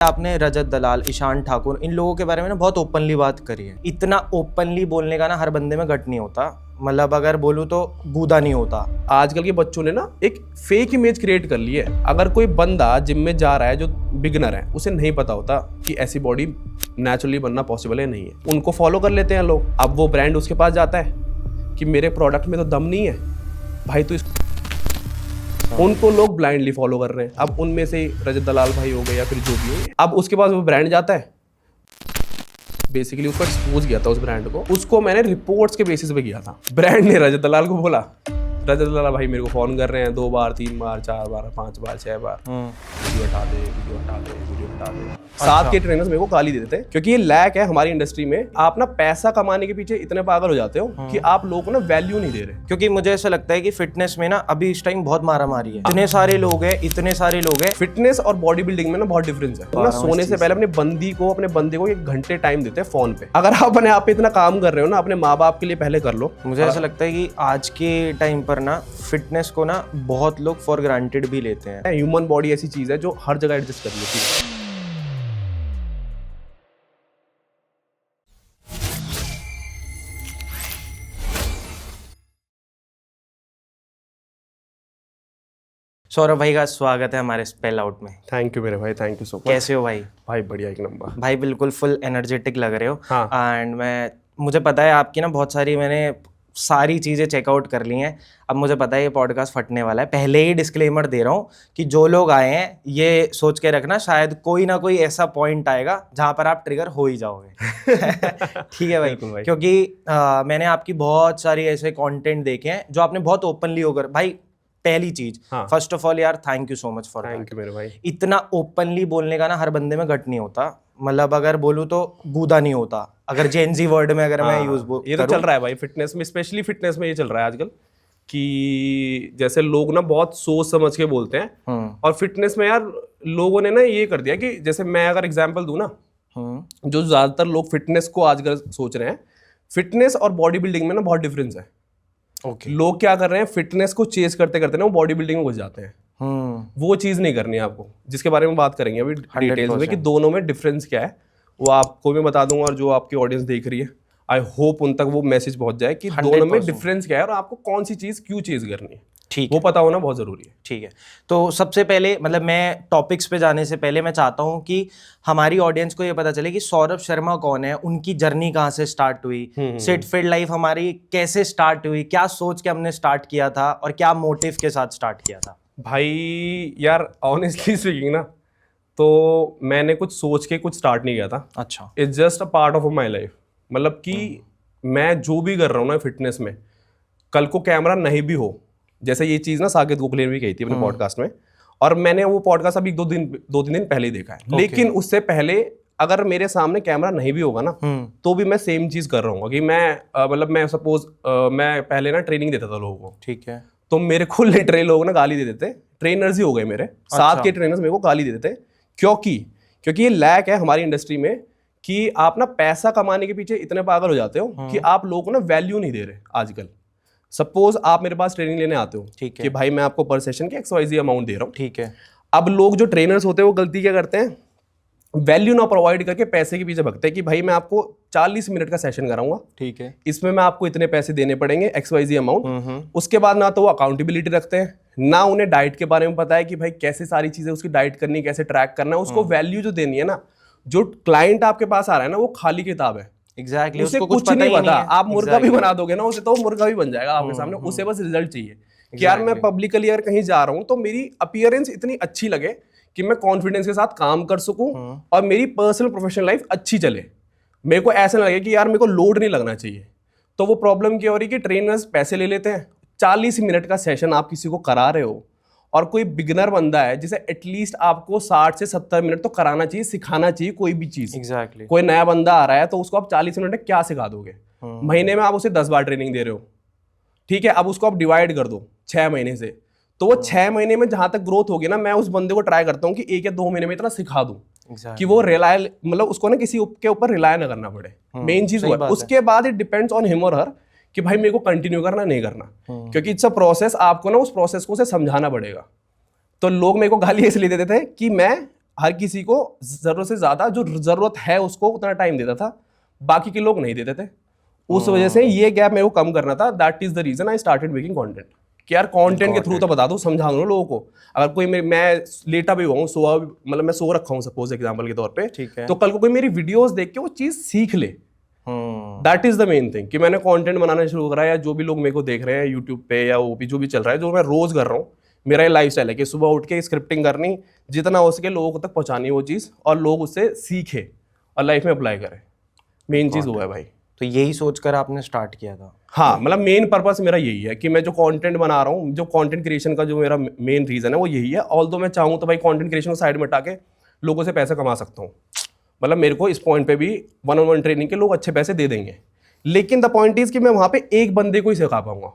आपने रजत दलाल, ईशान ठाकुर, इन लोगों के बारे में ना बहुत ओपनली बात करी है। इतना ओपनली बोलने का ना हर बंदे में गट नहीं होता, मतलब अगर बोलूँ तो गूदा नहीं होता। आजकल के बच्चों ने ना एक फेक इमेज क्रिएट कर ली है। अगर कोई बंदा जिम में जा रहा है जो बिगिनर है, उसे नहीं पता होता कि ऐसी बॉडी नेचुरली बनना पॉसिबल है नहीं है, उनको फॉलो कर लेते हैं लोग। अब वो ब्रांड उसके पास जाता है कि मेरे प्रोडक्ट में तो दम नहीं है भाई, तो उनको लोग ब्लाइंडली फॉलो कर रहे हैं। अब उनमें से रजत दलाल भाई हो गए या फिर जो भी हो, अब उसके पास वो ब्रांड जाता है। बेसिकली उसको एक्सपोज किया था उस ब्रांड को, उसको मैंने रिपोर्ट्स के बेसिस पे किया था। ब्रांड ने रजत दलाल को बोला, रजत दलाल भाई मेरे को फोन कर रहे हैं 2 बार 3 बार 4 बार 5 बार 6 बार, वीडियो हटा दे, वीडियो हटा दे, वीडियो हटा दे। साथ के ट्रेनर्स मेरे को गाली देते थे, क्योंकि ये लैक है हमारी इंडस्ट्री में। आप ना पैसा कमाने के पीछे इतने पागल हो जाते हो कि आप लोगों को ना वैल्यू नहीं दे रहे। क्योंकि मुझे ऐसा लगता है कि फिटनेस में ना अभी इस टाइम बहुत मारामारी है। इतने सारे लोग हैं। फिटनेस और बॉडी बिल्डिंग में ना बहुत डिफरेंस है। तो ना सोने से पहले अपने बंदे को 1 घंटे टाइम देते हैं फोन पे। अगर आप अपने आप पे इतना काम कर रहे हो ना, अपने माँ बाप के लिए पहले कर लो। मुझे ऐसा लगता है कि आज के टाइम पर ना फिटनेस को ना बहुत लोग फॉर ग्रांटेड भी लेते हैं। ह्यूमन बॉडी ऐसी चीज है जो हर जगह एडजस्ट कर लेती है। सौरभ भाई का स्वागत है हमारे स्पेल आउट में। थैंक यू मेरे भाई, थैंक यू सो मच। कैसे हो भाई? भाई बढ़िया, 1 नंबर भाई। बिल्कुल फुल एनर्जेटिक लग रहे हो। हाँ। एंड मुझे पता है आपकी ना बहुत सारी, मैंने सारी चीज़ें चेकआउट कर ली हैं। अब मुझे पता है ये पॉडकास्ट फटने वाला है। पहले ही डिस्क्लेमर दे रहा हूँ कि जो लोग आए हैं ये सोच के रखना शायद कोई ना कोई ऐसा पॉइंट आएगा जहाँ पर आप ट्रिगर हो ही जाओगे। ठीक है भाई, क्योंकि मैंने आपकी बहुत सारी ऐसे कंटेंट देखे हैं जो आपने बहुत ओपनली होकर, भाई पहली चीज, फर्स्ट ऑफ ऑल यार thank you so much for thank you मेरे भाई। इतना ओपनली बोलने का ना हर बंदे में गट नहीं होता, मतलब अगर बोलूँ तो गूदा नहीं होता। अगर जेनजी वर्ड में अगर मैं यूज ये तो चल रहा है भाई फिटनेस में, स्पेशली फिटनेस में ये चल रहा है आजकल कि जैसे लोग ना बहुत सोच समझ के बोलते हैं। और फिटनेस में यार लोगों ने ना ये कर दिया कि जैसे मैं अगर एग्जांपल दूं ना, जो ज्यादातर लोग फिटनेस को आजकल सोच रहे हैं, फिटनेस और बॉडी बिल्डिंग में ना बहुत डिफरेंस है। लोग क्या कर रहे हैं, फिटनेस को चेस करते करते ना वो बॉडी बिल्डिंग में घुस जाते हैं। वो चीज नहीं करनी है आपको, जिसके बारे में बात करेंगे अभी डिटेल्स में कि दोनों में डिफरेंस क्या है, वो आपको मैं बता दूंगा। और जो आपकी ऑडियंस देख रही है, आई होप उन तक वो मैसेज पहुंच जाए कि दोनों में डिफरेंस क्या है और आपको कौन सी चीज क्यों चेज करनी है। ठीक, वो पता होना बहुत जरूरी है। ठीक है, तो सबसे पहले मतलब मैं टॉपिक्स पे जाने से पहले मैं चाहता हूँ कि हमारी ऑडियंस को ये पता चले कि सौरभ शर्मा कौन है, उनकी जर्नी कहाँ से स्टार्ट हुई, सिट फिट लाइफ हमारी कैसे स्टार्ट हुई, क्या सोच के हमने स्टार्ट किया था और क्या मोटिव के साथ स्टार्ट किया था। भाई यार ऑनेस्टली स्पीकिंग ना, तो मैंने कुछ सोच के कुछ स्टार्ट नहीं किया था। अच्छा। It's just a part of my life. मतलब कि मैं जो भी कर रहा हूँ ना फिटनेस में, कल को कैमरा नहीं भी हो, जैसे ये चीज ना साकेत गोखले ने भी कही थी अपने पॉडकास्ट में, और मैंने वो पॉडकास्ट अभी 2-3 दिन पहले ही देखा है। लेकिन उससे पहले अगर मेरे सामने कैमरा नहीं भी होगा ना, तो भी मैं सेम चीज कर रहा हूँ कि मैं मतलब मैं सपोज मैं पहले ना ट्रेनिंग देता था लोगों को। ठीक है। तो मेरे को लिटरली लोग ना गाली दे देते, ट्रेनर्स ही हो गए मेरे साथ के ट्रेनर्स मेरे को गाली दे देते, क्योंकि ये लैक है हमारी इंडस्ट्री में कि आप ना पैसा कमाने के पीछे इतने पागल हो जाते हो कि आप लोगों को ना वैल्यू नहीं दे रहे आजकल। सपोज आप मेरे पास ट्रेनिंग लेने आते हो, ठीक है, कि भाई मैं आपको पर सेशन के XYZ अमाउंट दे रहा हूँ, ठीक है। अब लोग जो ट्रेनर्स होते हैं वो गलती क्या करते हैं, वैल्यू ना प्रोवाइड करके पैसे के पीछे भगते हैं कि भाई मैं आपको 40 मिनट का सेशन कराऊंगा, ठीक है, इसमें मैं आपको इतने पैसे देने पड़ेंगे XYZ अमाउंट। उसके बाद ना तो वो अकाउंटेबिलिटी रखते हैं, ना उन्हें डाइट के बारे में पता है कि भाई कैसे सारी चीजें उसकी डाइट करनी है, कैसे ट्रैक करना है। उसको वैल्यू जो देनी है ना, जो क्लाइंट आपके पास आ रहा है ना, वो खाली किताब है। एग्जैक्टली, उसे कुछ नहीं पता। आप मुर्गा भी बना दोगे ना उसे, तो मुर्गा भी बन जाएगा आपके सामने। उसे बस रिजल्ट चाहिए कि यार मैं पब्लिकली अगर कहीं जा रहा हूँ तो मेरी अपीयरेंस इतनी अच्छी लगे कि मैं कॉन्फिडेंस के साथ काम कर सकूं और मेरी पर्सनल प्रोफेशनल लाइफ अच्छी चले। मेरे को ऐसा लगे कि यार मेरे को लोड नहीं लगना चाहिए। तो वो प्रॉब्लम क्या हो रही है कि ट्रेनर्स पैसे ले लेते हैं, 40 मिनट का सेशन आप किसी को करा रहे हो, और कोई बिगिनर बंदा है जिसे एटलीस्ट आपको 60 से 70 मिनट तो कराना चाहिए, सिखाना चाहिए कोई भी चीज। एग्जैक्टली। कोई नया बंदा आ रहा है तो उसको आप 40 मिनट में क्या सिखा दोगे? महीने में आप उसे 10 बार ट्रेनिंग दे रहे हो, ठीक है। अब उसको आप डिवाइड कर दो 6 महीने से, तो वो 6 महीने में जहां तक ग्रोथ होगी ना, मैं उस बंदे को ट्राई करता हूँ कि 1 या 2 महीने में इतना सिखा दूं कि वो रिलाय, मतलब उसको ना किसी के ऊपर रिलाय ना करना पड़े। मेन चीज वो है। उसके बाद इट डिपेंड्स ऑन हिम और हर कि भाई मेरे को कंटिन्यू करना नहीं करना, क्योंकि इट्स अ प्रोसेस। आपको ना उस प्रोसेस को उसे समझाना पड़ेगा। तो लोग मेरे को गाली इसलिए देते थे कि मैं हर किसी को जरूरत से ज्यादा जो जरूरत है उसको उतना टाइम देता था, बाकी के लोग नहीं देते थे। उस वजह से ये गैप मेरे को कम करना था। That is the reason I started making content कि यार कंटेंट के थ्रू तो बता दो, समझा दो लोगों को। अगर कोई मैं लेटा भी हुआ हूँ, सोआ, मतलब मैं सो रखा हूँ सपोज एग्जांपल के तौर पे, तो कल को कोई मेरी वीडियोस देख के वो चीज सीख ले। That is the main thing कि मैंने कंटेंट बनाना शुरू करा, या जो भी लोग मेरे को देख रहे हैं यूट्यूब पे या वो भी जो भी चल रहा है, जो मैं रोज कर रहा हूँ, मेरा ये लाइफस्टाइल है कि सुबह उठ के स्क्रिप्टिंग करनी, जितना हो सके लोगों तक पहुंचानी वो चीज़, और लोग उससे सीखे और लाइफ में अप्लाई करें। मेन चीज़ वो है भाई। तो यही सोचकर आपने स्टार्ट किया था? हाँ, मतलब मेन पर्पस मेरा यही है कि मैं जो कंटेंट बना रहा हूँ, जो कंटेंट क्रिएशन का जो मेरा मेन रीजन है वो यही है। ऑल्दो मैं चाहूँ तो भाई कंटेंट क्रिएशन को साइड में हटा के लोगों से पैसा कमा सकता हूँ। मतलब मेरे को इस पॉइंट पे भी 1-on-1 ट्रेनिंग के लोग अच्छे पैसे दे देंगे, लेकिन द पॉइंट इज कि मैं वहां पे एक बंदे को ही सिखा पाऊंगा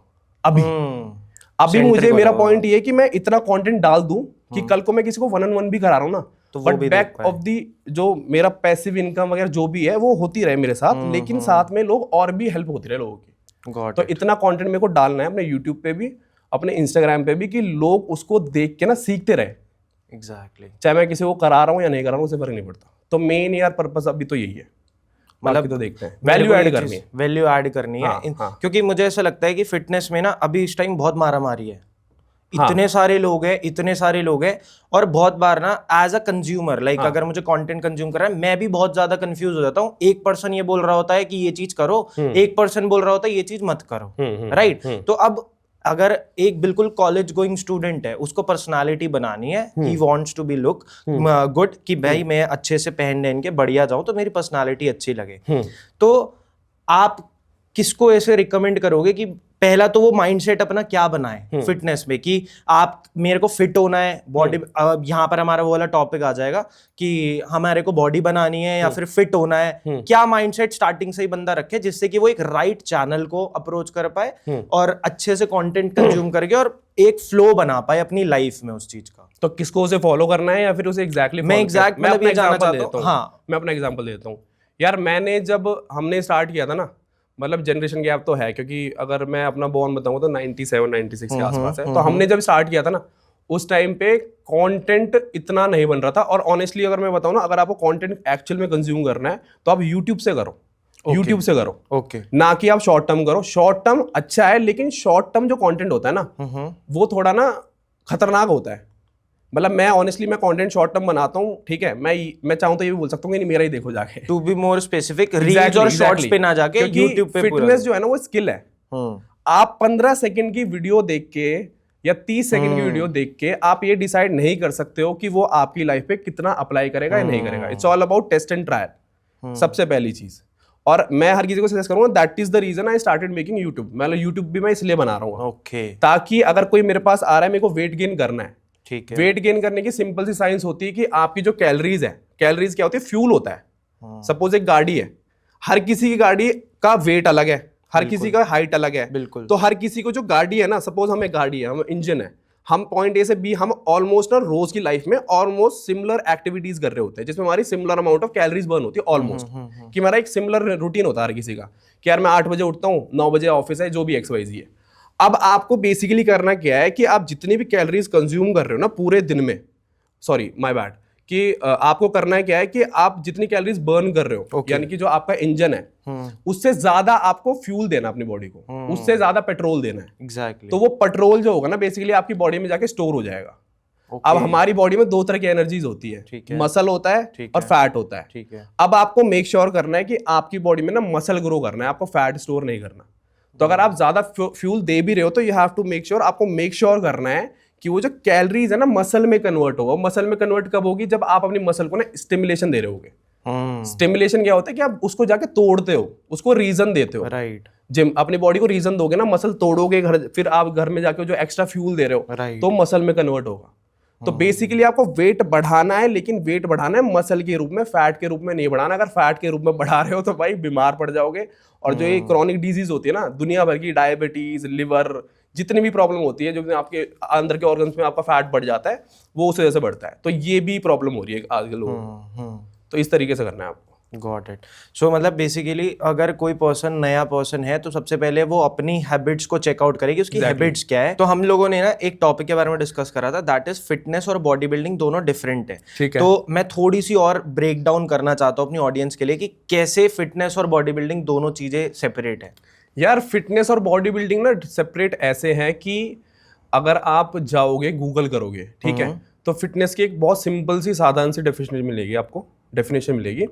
अभी मुझे मेरा पॉइंट ये है कि मैं इतना कंटेंट डाल दूं कि कल को मैं किसी को 1-on-1 भी करा रहा हूं ना, तो बट बैक ऑफ दी जो मेरा पैसिव इनकम वगैरह जो भी है वो होती रहे मेरे साथ, लेकिन साथ में लोग और भी हेल्प होती रहे लोगों की। तो इतना कंटेंट मेरे को डालना है अपने यूट्यूब पे भी, अपने इंस्टाग्राम पे भी, कि लोग उसको देख के ना सीखते रहे। एग्जैक्टली। चाहे मैं किसी को करा रहा हूँ या नहीं करा रहा हूँ, उससे फर्क नहीं पड़ता। तो मेन यार पर्पस अभी तो यही है, मतलब तो देखते हैं वैल्यू ऐड करनी है, वैल्यू ऐड करनी है। हाँ। क्योंकि मुझे ऐसा लगता है कि फिटनेस में ना अभी इस टाइम बहुत मारामारी है। इतने सारे लोग हैं और बहुत बार ना एज अ कंज्यूमर लाइक अगर मुझे कंटेंट कंज्यूम कर रहा है, मैं भी बहुत ज्यादा कंफ्यूज हो जाता हूँ। एक पर्सन ये बोल रहा होता है कि ये चीज करो, एक पर्सन बोल रहा होता है ये चीज मत करो, राइट? तो अब अगर एक बिल्कुल कॉलेज गोइंग स्टूडेंट है, उसको पर्सनालिटी बनानी है, he wants to be look good, कि भाई मैं अच्छे से पहन के बढ़िया जाऊं तो मेरी पर्सनालिटी अच्छी लगे, तो आप किसको ऐसे रिकमेंड करोगे कि पहला तो वो माइंडसेट अपना क्या बनाए फिटनेस में, कि आप मेरे को फिट होना है बॉडी, यहाँ पर हमारा वो वाला टॉपिक आ जाएगा कि हमारे को बॉडी बनानी है या फिर फिट होना है, क्या माइंडसेट स्टार्टिंग से ही बंदा रखे जिससे कि वो एक राइट चैनल को अप्रोच कर पाए और अच्छे से कंटेंट कंज्यूम करके और एक फ्लो बना पाए अपनी लाइफ में उस चीज का। तो किसको उसे फॉलो करना है या फिर उसे एग्जैक्टली मैं अपना एग्जांपल देता हूँ। हाँ, मैं अपना एग्जांपल देता हूँ यार। मैंने जब हमने स्टार्ट किया था ना, मतलब जनरेशन गैप तो है, क्योंकि अगर मैं अपना बॉर्न बताऊं तो 97-96 के आसपास है। तो हमने जब स्टार्ट किया था ना, उस टाइम पे कंटेंट इतना नहीं बन रहा था। और ऑनेस्टली अगर मैं बताऊं ना, अगर आपको कंटेंट एक्चुअल में कंज्यूम करना है तो आप यूट्यूब से करो, यूट्यूब से करो, ना कि आप शॉर्ट टर्म करो। शॉर्ट टर्म अच्छा है, लेकिन शॉर्ट टर्म जो कंटेंट होता है ना, वो थोड़ा ना खतरनाक होता है। मतलब मैं ऑनेस्टली मैं कंटेंट शॉर्ट टर्म बनाता हूँ, ठीक है। मैं चाहूँ तो ये भी बोल सकता हूँ कि नहीं, मेरा ही देखो जाके, to be more specific, reels और शॉर्ट्स पे ना जाके यूट्यूब पे। फिटनेस जो है ना वो स्किल है। आप 15 सेकंड की वीडियो देख के या 30 सेकंड की वीडियो देख के आप ये डिसाइड नहीं कर सकते हो कि वो आपकी लाइफ पे कितना अप्लाई करेगा या नहीं करेगा। It's all about test and trial, सबसे पहली चीज। और मैं हर किसी को सजेस्ट करूंगा, that is the reason I started making YouTube. मतलब यूट्यूब भी मैं इसलिए बना रहा हूँ, ताकि अगर कोई मेरे पास आ रहा है, मेरे को वेट गेन करना है, ठीक है। वेट गेन करने की सिंपल सी साइंस होती है कि आपकी जो कैलोरीज है, कैलोरीज क्या होती है, फ्यूल होता है। सपोज एक गाड़ी है, हर किसी की गाड़ी का वेट अलग है, हर किसी का हाइट अलग है, बिल्कुल। तो हर किसी को जो गाड़ी है ना, सपोज हमें गाड़ी है, हम इंजन है, हम पॉइंट ए से बी, हम ऑलमोस्ट ना रोज की लाइफ में ऑलमोस्ट सिमिलर एक्टिविटीज कर रहे होते हैं, जिसमें हमारी similar amount of calories burn होती है ऑलमोस्ट। कि हमारा एक सिमिलर रूटीन होता है हर किसी का, कि यार मैं 8 बजे उठता हूँ, 9 बजे ऑफिस है, जो भी XYZ है। अब आपको बेसिकली करना क्या है कि आप जितनी भी कैलोरीज कंज्यूम कर रहे हो ना पूरे दिन में, सॉरी माय बैड, कि आपको करना है क्या है कि आप जितनी कैलोरीज बर्न कर रहे हो, यानी कि जो आपका इंजन है, उससे ज्यादा आपको फ्यूल देना अपनी बॉडी को, उससे ज्यादा पेट्रोल देना है। एग्जैक्टली। तो वो पेट्रोल जो होगा ना, बेसिकली आपकी बॉडी में जाके स्टोर हो जाएगा। अब हमारी बॉडी में 2 तरह की एनर्जीज होती है, मसल होता है और फैट होता है, ठीक है। अब आपको मेक श्योर करना है कि आपकी बॉडी में ना मसल ग्रो करना है, आपको फैट स्टोर नहीं करना। तो अगर आप ज्यादा फ्यूल दे भी रहे हो तो you have to make sure, आपको मेक श्योर करना है कि वो जो कैलोरीज है ना मसल में कन्वर्ट होगा। मसल में कन्वर्ट कब होगी, जब आप अपनी मसल को ना स्टिमुलेशन दे रहे होगे। स्टिमुलेशन क्या होता है कि आप उसको जाके तोड़ते हो, उसको रीजन देते हो, राइट। जिम अपनी बॉडी को रीजन दोगे ना, मसल तोड़ोगे, फिर आप घर में जाके जो एक्स्ट्रा फ्यूल दे रहे हो तो मसल में कन्वर्ट होगा। तो बेसिकली आपको वेट बढ़ाना है, लेकिन वेट बढ़ाना है मसल के रूप में, फैट के रूप में नहीं बढ़ाना। अगर फैट के रूप में बढ़ा रहे हो तो भाई बीमार पड़ जाओगे। और जो ये क्रॉनिक डिजीज होती है ना दुनिया भर की, डायबिटीज, लिवर, जितनी भी प्रॉब्लम होती है, जो आपके अंदर के ऑर्गन्स में आपका फैट बढ़ जाता है, वो उस वजह से बढ़ता है। तो ये भी प्रॉब्लम हो रही है आज के लोगों को। तो इस तरीके से करना है आपको। Got it. सो मतलब बेसिकली अगर कोई पर्सन नया पर्सन है तो सबसे पहले वो अपनी हैबिट्स को चेकआउट करेगी, उसकी हैबिट्स क्या है। तो हम लोगों ने ना एक टॉपिक के बारे में डिस्कस करा था, दैट इज फिटनेस और बॉडी बिल्डिंग दोनों डिफरेंट है। ठीक है। तो मैं थोड़ी सी और ब्रेक डाउन करना चाहता हूँ अपनी ऑडियंस के लिए कि कैसे फिटनेस और बॉडी बिल्डिंग दोनों चीजें सेपरेट है। यार फिटनेस और बॉडी बिल्डिंग ना सेपरेट ऐसे हैं कि अगर आप जाओगे गूगल करोगे, ठीक है, तो फिटनेस की एक बहुत सिंपल सी साधारण सी डेफिनेशन मिलेगी आपको, डेफिनेशन मिलेगी,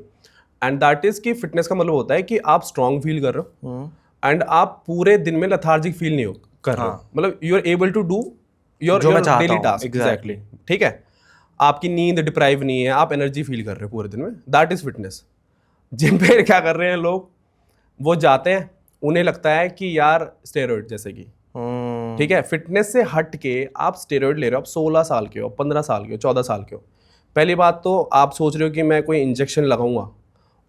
एंड दैट इज कि फिटनेस का मतलब होता है कि आप स्ट्रांग फील कर रहे हो एंड आप पूरे दिन में लेथार्जिक फील नहीं कर रहे हो, मतलब you are able to do your daily task. Exactly, ठीक है, आपकी नींद डिप्राइव नहीं है, आप एनर्जी फील कर रहे हो पूरे दिन में, दैट इज फिटनेस। जिम पे क्या कर रहे हैं लोग, वो जाते हैं, उन्हें लगता है कि यार स्टेरॉइड जैसे कि, ठीक है, फिटनेस से हट के आप स्टेरॉइड ले रहे हो, आप 16 साल के हो, 15 साल के हो, 14 साल के हो, पहली बात तो आप सोच रहे हो कि मैं कोई इंजेक्शन लगाऊंगा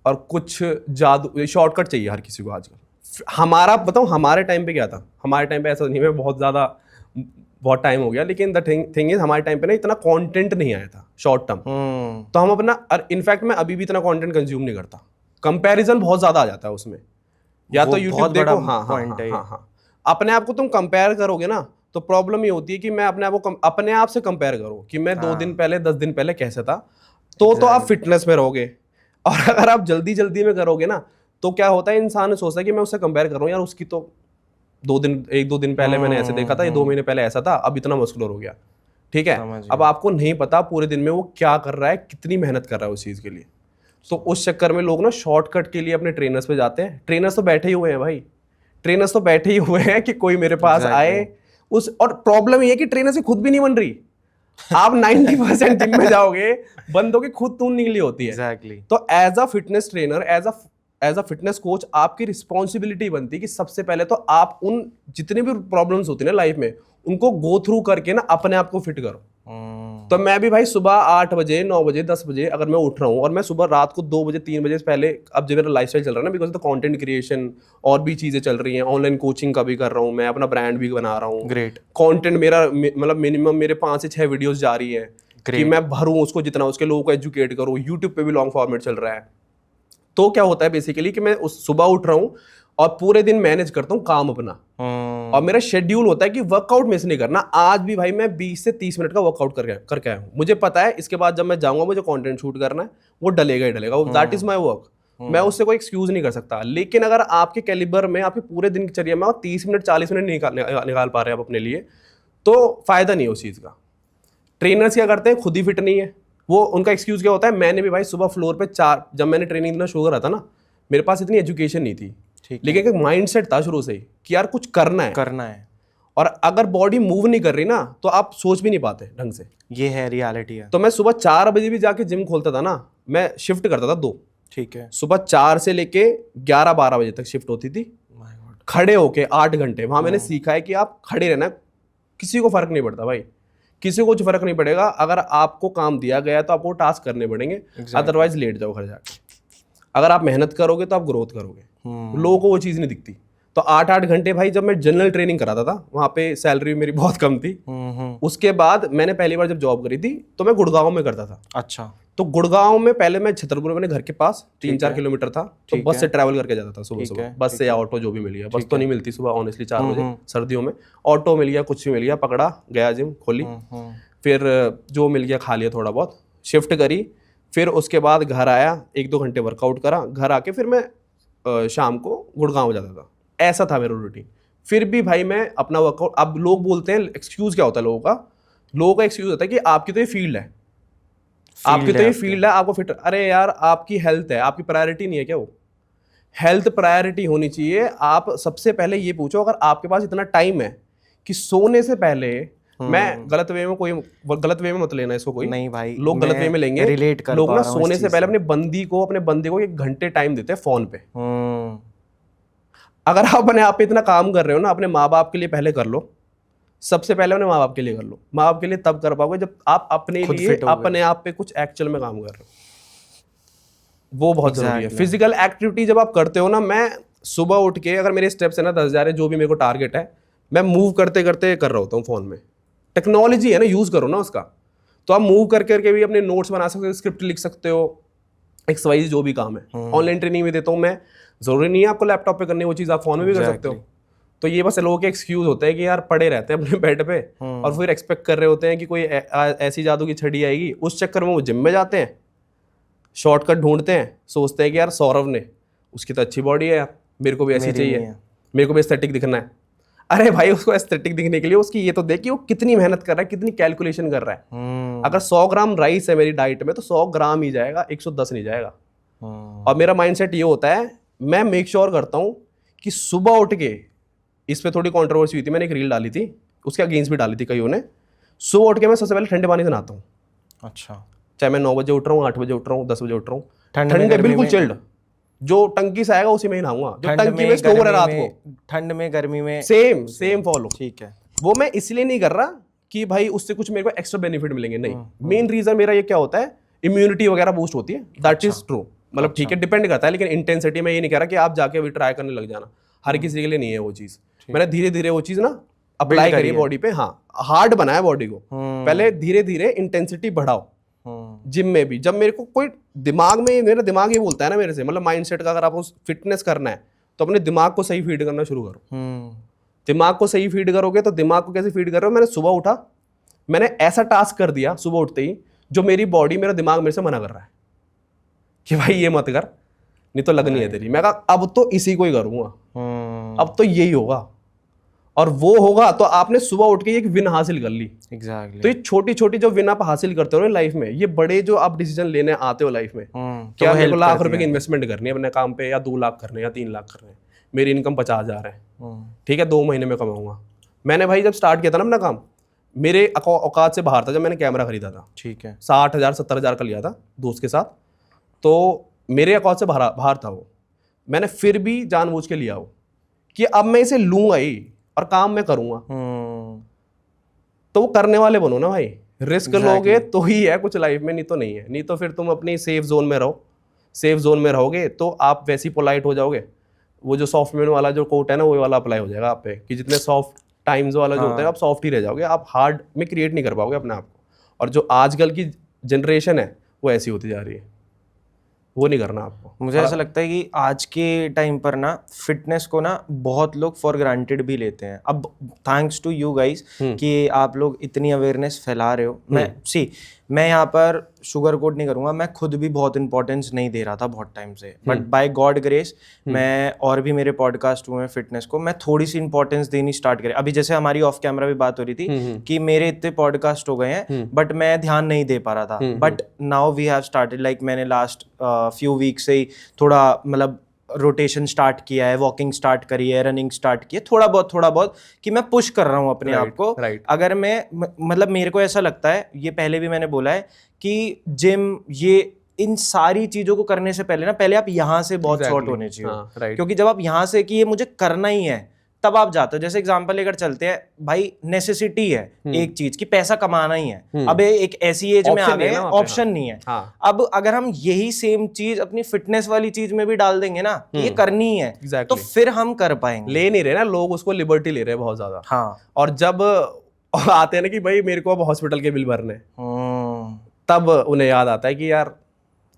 और कुछ जादू शॉर्टकट चाहिए हर किसी को आजकल। हमारा बताऊं हमारे टाइम पे क्या था, हमारे टाइम पे ऐसा नहीं, मैं बहुत टाइम हो गया, लेकिन द थिंग इज हमारे टाइम पे ना इतना कंटेंट नहीं आया था शॉर्ट टर्म, तो हम अपना, इनफैक्ट मैं अभी भी इतना कंटेंट कंज्यूम नहीं करता, कंपैरिजन बहुत ज्यादा आ जाता है उसमें, या तो यूट्यूब देखो, हाँ, अपने आप को तुम कंपेयर करोगे ना तो प्रॉब्लम ये होती है कि मैं अपने आप से कंपेयर करो कि मैं 2 दिन पहले 10 दिन पहले कैसे था, तो आप फिटनेस में रहोगे। और अगर आप जल्दी जल्दी में करोगे ना तो क्या होता है, इंसान सोचता है कि मैं उससे कंपेयर कर रहा हूँ, यार उसकी तो 1-2 दिन पहले मैंने ऐसे देखा था, ये 2 महीने पहले ऐसा था, अब इतना मस्कुलर हो गया, ठीक है। अब आपको नहीं पता पूरे दिन में वो क्या कर रहा है, कितनी मेहनत कर रहा है उस चीज के लिए। तो उस चक्कर में लोग ना शॉर्टकट के लिए अपने ट्रेनर्स पे जाते हैं। ट्रेनर्स तो बैठे ही हुए हैं भाई, ट्रेनर्स तो बैठे ही हुए हैं कि कोई मेरे पास आए और प्रॉब्लम ये है कि ट्रेनर से खुद भी नहीं बन रही। आप 90% जिम में जाओगे, बंदों की खुद तून निकली होती है। तो as a fitness trainer, as a fitness coach, आपकी रिस्पॉन्सिबिलिटी बनती है कि सबसे पहले तो आप उन जितने भी प्रॉब्लम्स होती है ना लाइफ में, उनको गो थ्रू करके ना अपने आप को फिट करो। तो मैं भी भाई सुबह 8 बजे 9 बजे 10 बजे अगर मैं उठ रहा हूँ और मैं सुबह रात को 2 बजे 3 बजे से पहले, अब जो मेरा लाइफस्टाइल चल रहा है ना, because of the content creation और भी चीजें चल रही हैं, ऑनलाइन कोचिंग का भी कर रहा हूँ मैं, अपना ब्रांड भी बना रहा हूँ, ग्रेट कंटेंट मेरा, मतलब मिनिमम मेरे 5 से 6 वीडियोस जा रही है कि मैं भरूँ उसको, जितना उसके लोगों को एजुकेट करूँ। यूट्यूब पे भी लॉन्ग फॉर्मेट चल रहा है। तो क्या होता है बेसिकली कि मैं उस सुबह उठ रहा हूँ और पूरे दिन मैनेज करता हूँ काम अपना, और मेरा शेड्यूल होता है कि वर्कआउट मिस नहीं करना। आज भी भाई मैं 20 से 30 मिनट का वर्कआउट करके आया हूँ। मुझे पता है इसके बाद जब मैं जाऊंगा मुझे कंटेंट शूट करना है, वो डलेगा ही डलेगा, दैट इज माय वर्क, मैं उससे कोई एक्सक्यूज नहीं कर सकता। लेकिन अगर आपके कैलिबर में, आपके पूरे दिनचर्या में 30 मिनट 40 मिनट निकाल पा रहे हैं आप अपने लिए, तो फायदा नहीं है उस चीज का। ट्रेनर्स क्या करते हैं, खुद ही फिट नहीं है, वो उनका एक्सक्यूज क्या होता है, मैंने भी भाई सुबह फ्लोर पे जब मैंने ट्रेनिंग देना शुरू करा था ना, मेरे पास इतनी एजुकेशन नहीं थी, लेकिन एक माइंडसेट था शुरू से ही कि यार कुछ करना है। और अगर बॉडी मूव नहीं कर रही ना तो आप सोच भी नहीं पाते ढंग से, ये है रियलिटी है। तो मैं सुबह 4 बजे भी जाके जिम खोलता था ना, मैं शिफ्ट करता था 2, ठीक है, सुबह 4 से लेके 11-12 बजे तक शिफ्ट होती थी, खड़े होके 8 घंटे। वहां मैंने सीखा है कि आप खड़े रहना, किसी को फर्क नहीं पड़ता भाई, किसी को कुछ फर्क नहीं पड़ेगा। अगर आपको काम दिया गया है तो आपको टास्क करने पड़ेंगे, अदरवाइज लेट जाओ घर जाके। अगर आप मेहनत करोगे तो आप ग्रोथ करोगे। लोगों को वो चीज़ नहीं दिखती। तो 8-8 घंटे भाई, जब मैं जनरल ट्रेनिंग कराता था वहाँ पे सैलरी मेरी बहुत कम थी। उसके बाद मैंने पहली बार जब जॉब करी थी तो मैं गुड़गांव में करता था। अच्छा। तो गुड़गांव में पहले मैं छतरपुर में घर के पास 3-4 किलोमीटर था, तो बस से ट्रैवल करके जाता था सुबह, बस से या ऑटो जो भी मिल गया। बस तो नहीं मिलती सुबह ऑनेस्टली 4 बजे सर्दियों में, ऑटो मिल गया, कुछ भी मिल गया, पकड़ा, गया जिम खोली, फिर जो मिल गया खा लिया, थोड़ा बहुत शिफ्ट करी, फिर उसके बाद घर आया, 1-2 घंटे वर्कआउट करा, घर आके फिर मैं शाम को गुड़गांव जाता था। ऐसा था मेरा रूटीन। फिर भी भाई मैं अपना वर्कआउट, अब लोग बोलते हैं, एक्सक्यूज क्या होता है लोगों का एक्सक्यूज होता है कि आपकी तो ये फील्ड है, आपको फिट, अरे यार आपकी हेल्थ है, आपकी प्रायोरिटी नहीं है क्या? वो हेल्थ प्रायोरिटी होनी चाहिए। आप सबसे पहले ये पूछो, अगर आपके पास इतना टाइम है कि सोने से पहले, मैं गलत वे में मत लेना इसको, कोई नहीं भाई, लोग गलत वे में लेंगे, लोग ना सोने से पहले अपने बंदे को 1 घंटे टाइम देते हैं फोन पे। अगर आप अपने आप पे इतना काम कर रहे हो ना, अपने माँ बाप के लिए पहले कर लो, सबसे पहले अपने माँ बाप के लिए कर लो। माँ बाप के लिए तब कर पाओगे जब आप अपने लिए अपने आप पे कुछ एक्चुअल में काम कर रहे हो, वो बहुत जरूरी है। फिजिकल एक्टिविटी जब आप करते हो ना, मैं सुबह उठ के, अगर मेरे स्टेप्स है ना 10,000 है, जो भी मेरे को टारगेट है, मैं मूव करते करते कर रहा होता हूँ। फोन में टेक्नोलॉजी है ना, यूज करो ना उसका। तो आप मूव करके भी अपने नोट्स बना सकते हो, स्क्रिप्ट लिख सकते हो, XYZ जो भी काम है ऑनलाइन ट्रेनिंग में देता हूँ मैं। जरूरी नहीं है आपको लैपटॉप पे करनी वो चीज़, आप फोन में भी कर सकते हो। तो ये बस लोगों के एक्सक्यूज होता है कि यार पड़े रहते हैं अपने बेड पे और फिर एक्सपेक्ट कर रहे होते हैं कि कोई ऐसी जादू की छड़ी आएगी, उस चक्कर में वो जिम में जाते हैं, शॉर्टकट ढूंढते हैं, सोचते हैं कि यार सौरभ ने, उसकी तो अच्छी बॉडी है यार, मेरे को भी ऐसी चाहिए, मेरे को भी एस्थेटिक दिखना है। अरे भाई उसको एस्थेटिक दिखने के लिए उसकी ये तो देख कि वो कितनी मेहनत कर रहा है, कितनी कैलकुलेशन कर रहा है। अगर 100 ग्राम राइस है मेरी डाइट में तो 100 ग्राम ही जाएगा, 110 नहीं जाएगा। और मेरा माइंडसेट ये होता है, मैं मेक श्योर करता हूँ कि सुबह उठ के, इस पे थोड़ी कंट्रोवर्सी हुई थी, मैंने एक रील डाली थी, उसके अगेंस्ट भी डाली थी कईयों ने, सुबह उठ के मैं सबसे पहले ठंडे पानी से नहाता हूँ। अच्छा। चाहे मैं 9 बजे उठ रहा हूँ, 8 बजे उठ रहा हूँ, 10 बजे उठ रहा हूँ, ठंडे बिल्कुल चिल्ड, जो टंकी से आएगा उसी में ही नहाऊंगा, जो टंकी में स्टोर है रात को। ठंड में गर्मी में सेम फॉलो। ठीक है। वो मैं इसलिए नहीं कर रहा कि भाई उससे कुछ मेरे को एक्स्ट्रा बेनिफिट मिलेंगे, नहीं। मेन रीजन मेरा ये क्या होता है, इम्यूनिटी वगैरह बूस्ट होती है, दैट इज ट्रू। मतलब ठीक है, डिपेंड करता है, लेकिन इंटेंसिटी में ये नहीं कह रहा कि आप जाके अभी ट्राई करने लग जाना, हर किसी के लिए नहीं है वो चीज़। मैंने धीरे धीरे वो चीज़ ना अप्लाई करी बॉडी पे, हाँ हार्ड बनाया बॉडी को। पहले धीरे धीरे इंटेंसिटी बढ़ाओ। जिम में भी जब मेरे को कोई दिमाग में, मेरा दिमाग ये बोलता है ना मेरे से, मतलब माइंडसेट का, अगर आपको फिटनेस करना है तो अपने दिमाग को सही फीड करना शुरू करो। दिमाग को सही फीड करोगे तो दिमाग को कैसे फीड कर रहे हो, मैंने सुबह उठा, मैंने ऐसा टास्क कर दिया सुबह उठते ही जो मेरी बॉडी, मेरा दिमाग मेरे से मना कर रहा है कि भाई ये मत कर, नहीं तो लगनी है तेरी। मैं कहा अब तो इसी को ही करूंगा, अब तो यही होगा, और वो होगा। तो आपने सुबह उठ के एक विन हासिल कर ली। एग्जैक्टली। तो ये छोटी छोटी जो विन आप हासिल करते हो ना लाइफ में, ये बड़े जो आप डिसीजन लेने आते हो लाइफ में, क्या मेरे को लाख रुपए की इन्वेस्टमेंट करनी है अपने काम पे, या 2 लाख करने, या 3 लाख करने, मेरी इनकम 50,000 है, ठीक है, 2 महीने में कमाऊंगा। मैंने भाई जब स्टार्ट किया था ना अपना काम, मेरे औकात से बाहर था। जब मैंने कैमरा खरीदा था, ठीक है, 60,000 70,000 का लिया था दोस्त के साथ, तो मेरे औकात से बाहर था वो। मैंने फिर भी जानबूझ के लिया वो कि अब मैं इसे लूंगा ही और काम में करूंगा। तो वो करने वाले बनो ना भाई, रिस्क लोगे तो ही है कुछ लाइफ में, नहीं तो नहीं है। नहीं तो फिर तुम अपनी सेफ जोन में रहो, सेफ जोन में रहोगे तो आप वैसी पोलाइट हो जाओगे। वो जो सॉफ्टवेयर वाला जो कोट है ना, वो वाला अप्लाई हो जाएगा आप पे, कि जितने सॉफ्ट टाइम्स वाला जो होता है, आप सॉफ्ट ही रह जाओगे, आप हार्ड में क्रिएट नहीं कर पाओगे अपने आप को। और जो आजकल की जनरेशन है वो ऐसी होती जा रही है, वो नहीं करना आपको। मुझे ऐसा लगता है कि आज के टाइम पर ना फिटनेस को ना बहुत लोग फॉर ग्रांटेड भी लेते हैं। अब थैंक्स टू यू गाइस कि आप लोग इतनी अवेयरनेस फैला रहे हो। मैं यहाँ पर शुगर कोट नहीं करूँगा, मैं खुद भी बहुत इंपॉर्टेंस नहीं दे रहा था बहुत टाइम से, बट बाय गॉड ग्रेस मैं, और भी मेरे पॉडकास्ट हुए हैं फिटनेस को, मैं थोड़ी सी इंपॉर्टेंस देनी स्टार्ट करी। अभी जैसे हमारी ऑफ कैमरा भी बात हो रही थी कि मेरे इतने पॉडकास्ट हो गए हैं बट मैं ध्यान नहीं दे पा रहा था, but now we have started, like मैंने लास्ट फ्यू वीक से ही थोड़ा मतलब रोटेशन स्टार्ट किया है, वॉकिंग स्टार्ट करी है, रनिंग स्टार्ट की है, थोड़ा बहुत कि मैं पुश कर रहा हूँ अपने आप को। अगर मैं मतलब मेरे को ऐसा लगता है, ये पहले भी मैंने बोला है कि जिम, ये इन सारी चीजों को करने से पहले ना, पहले आप यहाँ से बहुत शॉर्ट होने चाहिए। क्योंकि जब आप यहाँ से कि ये मुझे करना ही है, तब आप जाते हो। जैसे एग्जांपल लेकर चलते हैं भाई, नेसेसिटी है एक चीज की, पैसा कमाना ही है। अब एक ऐसी एज में आ गए, ऑप्शन नहीं है। अब अगर हम यही सेम चीज अपनी फिटनेस वाली चीज में भी डाल देंगे ना, ये करनी ही है, तो फिर हम कर पाएंगे। ले नहीं रहे ना लोग उसको, लिबर्टी ले रहे हैं बहुत ज्यादा। हाँ, और जब आते हैं ना कि भाई मेरे को अब हॉस्पिटल के बिल भरने, तब उन्हें याद आता है कि यार